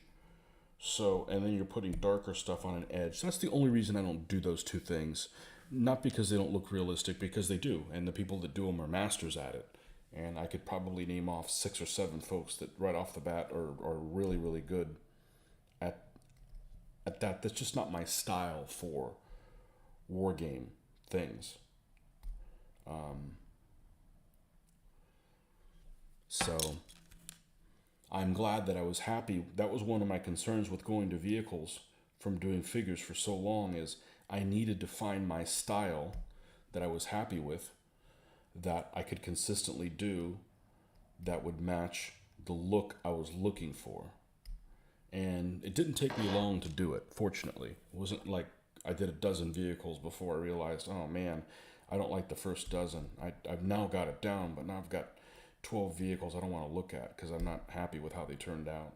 So, and then you're putting darker stuff on an edge. So that's the only reason I don't do those two things. Not because they don't look realistic, because they do. And the people that do them are masters at it. And I could probably name off 6 or 7 folks that right off the bat are really, really good at that. That's just not my style for war game things. So I'm glad that I was happy. That was one of my concerns with going to vehicles from doing figures for so long, is I needed to find my style that I was happy with, that I could consistently do, that would match the look I was looking for. And it didn't take me long to do it, fortunately. It wasn't like I did a dozen vehicles before I realized, oh man, I don't like the first dozen. I've now got it down, but now I've got 12 vehicles I don't want to look at because I'm not happy with how they turned out.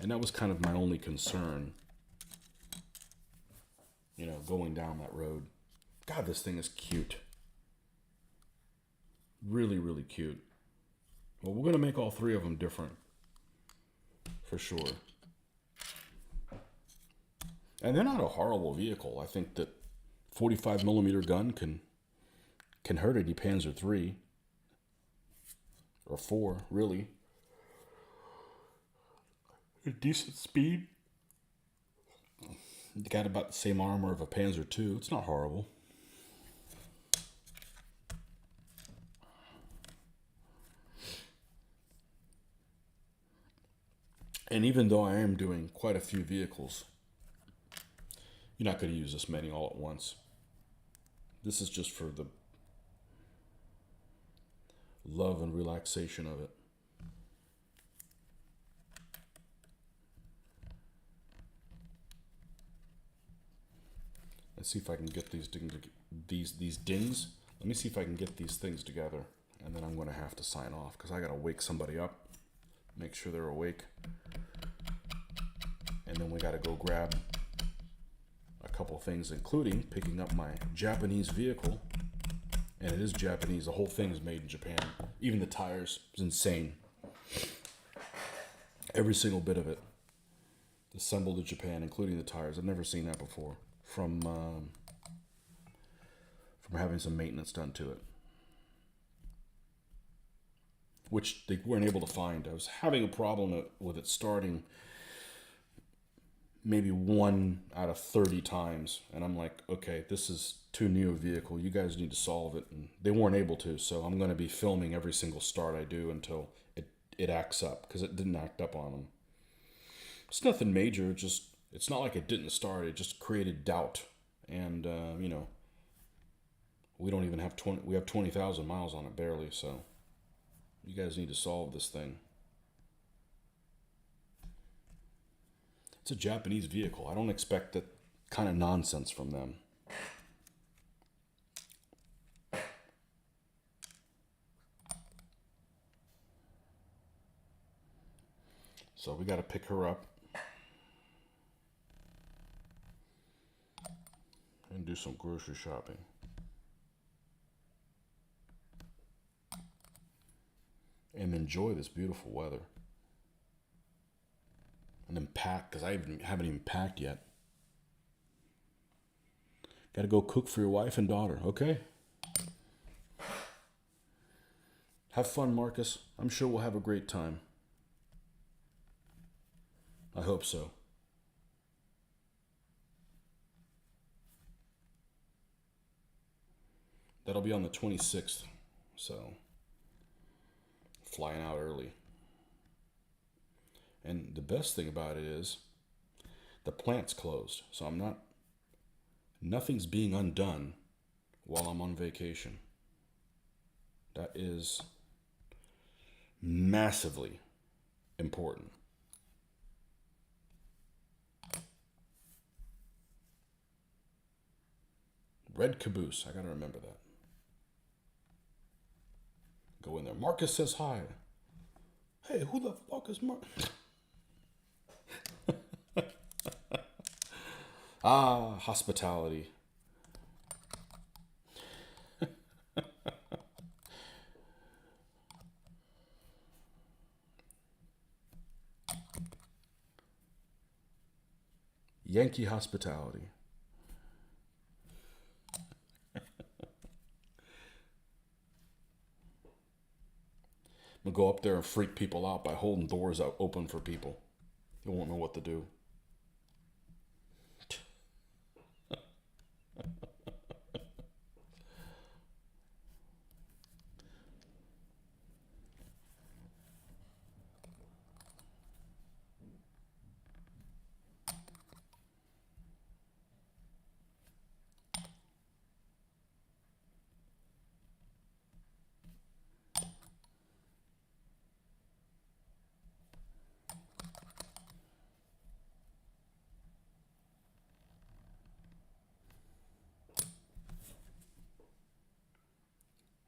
And that was kind of my only concern, going down that road. God, this thing is cute. Really, really cute. Well, we're going to make all 3 of them different, for sure. And they're not a horrible vehicle. I think that 45 millimeter gun can hurt any Panzer III. Or 4, really. A decent speed. It got about the same armor of a Panzer II. It's not horrible. And even though I am doing quite a few vehicles, you're not going to use this many all at once. This is just for the love and relaxation of it. Let's see if I can get these dings. Let me see if I can get these things together, and then I'm going to have to sign off because I got to wake somebody up, make sure they're awake, and then we got to go grab a couple things, including picking up my Japanese vehicle. And it is Japanese. The whole thing is made in Japan. Even the tires. It's insane. Every single bit of it. Assembled in Japan, including the tires. I've never seen that before. From having some maintenance done to it. Which they weren't able to find. I was having a problem with it starting maybe 1 out of 30 times. And I'm like, okay, this is too new a vehicle. You guys need to solve it. And they weren't able to, so I'm going to be filming every single start I do until it acts up, because it didn't act up on them. It's nothing major. It's not like it didn't start. It just created doubt. And, we don't even have 20, we have 20,000 miles on it barely, so you guys need to solve this thing. It's a Japanese vehicle. I don't expect that kind of nonsense from them. So we got to pick her up and do some grocery shopping. And enjoy this beautiful weather. And then pack, because I haven't even packed yet. Got to go cook for your wife and daughter, okay? Have fun, Marcus. I'm sure we'll have a great time. I hope so. That'll be on the 26th. So, flying out early. And the best thing about it is the plant's closed. So nothing's being undone while I'm on vacation. That is massively important. Red Caboose. I gotta remember that. Go in there. Marcus says hi. Hey, who the fuck is Marcus? Ah, hospitality. Yankee hospitality. I'm gonna go up there and freak people out by holding doors out open for people. They won't know what to do.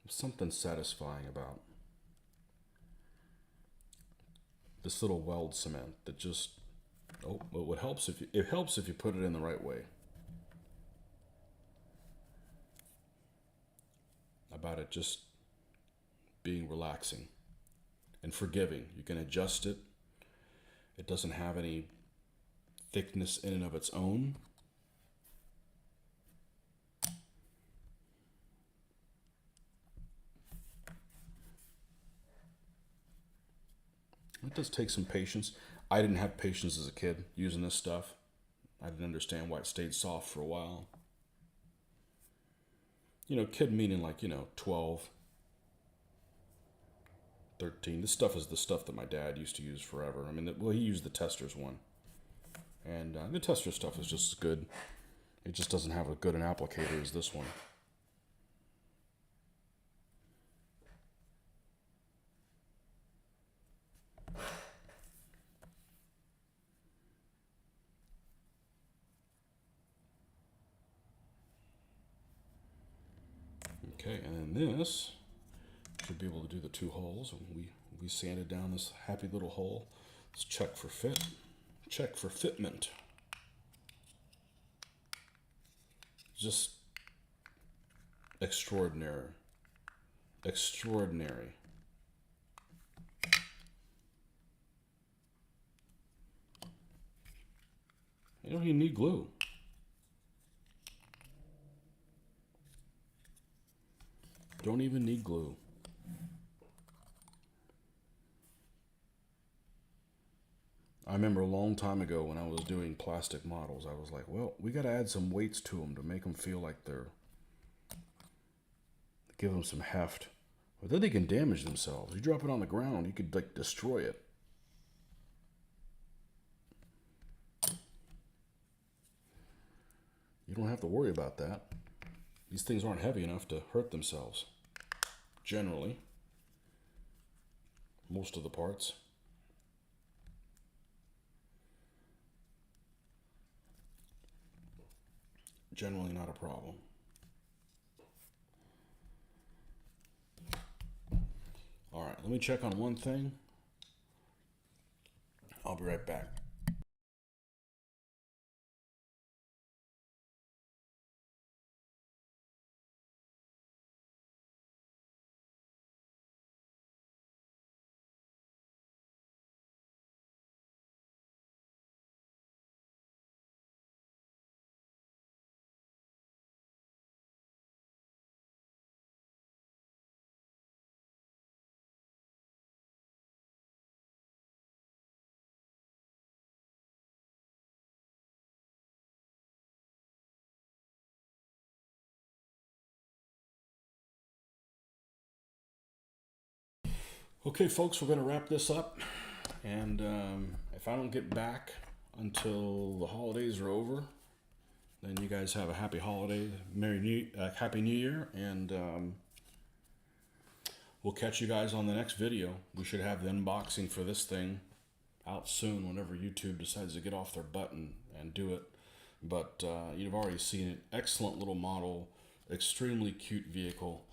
There's something satisfying about this little weld cement that just it helps if you put it in the right way. About it just being relaxing and forgiving. You can adjust it. It doesn't have any thickness in and of its own. It does take some patience. I didn't have patience as a kid using this stuff. I didn't understand why it stayed soft for a while. Kid meaning like, 12, 13. This stuff is the stuff that my dad used to use forever. I mean, he used the Testors one. And the Tester stuff is just as good. It just doesn't have as good an applicator as this one. Okay, and then this should be able to do the 2 holes. We sanded down this happy little hole. Let's check for fit. Check for fitment. Just extraordinary. Extraordinary. You don't even need glue. Don't even need glue. I remember a long time ago when I was doing plastic models, I was like, well, we got to add some weights to them to make them feel like give them some heft. But then they can damage themselves. You drop it on the ground, you could like destroy it. You don't have to worry about that. These things aren't heavy enough to hurt themselves. Generally. Most of the parts. Generally not a problem. All right, let me check on one thing. I'll be right back. Okay, folks, we're going to wrap this up. And if I don't get back until the holidays are over, then you guys have a happy holiday, happy New Year, and we'll catch you guys on the next video. We should have the unboxing for this thing out soon whenever YouTube decides to get off their butt and do it. But you've already seen it. Excellent little model, extremely cute vehicle,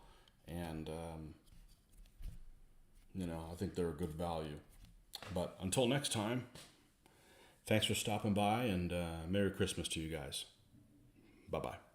and I think they're a good value. But until next time, thanks for stopping by, and Merry Christmas to you guys. Bye-bye.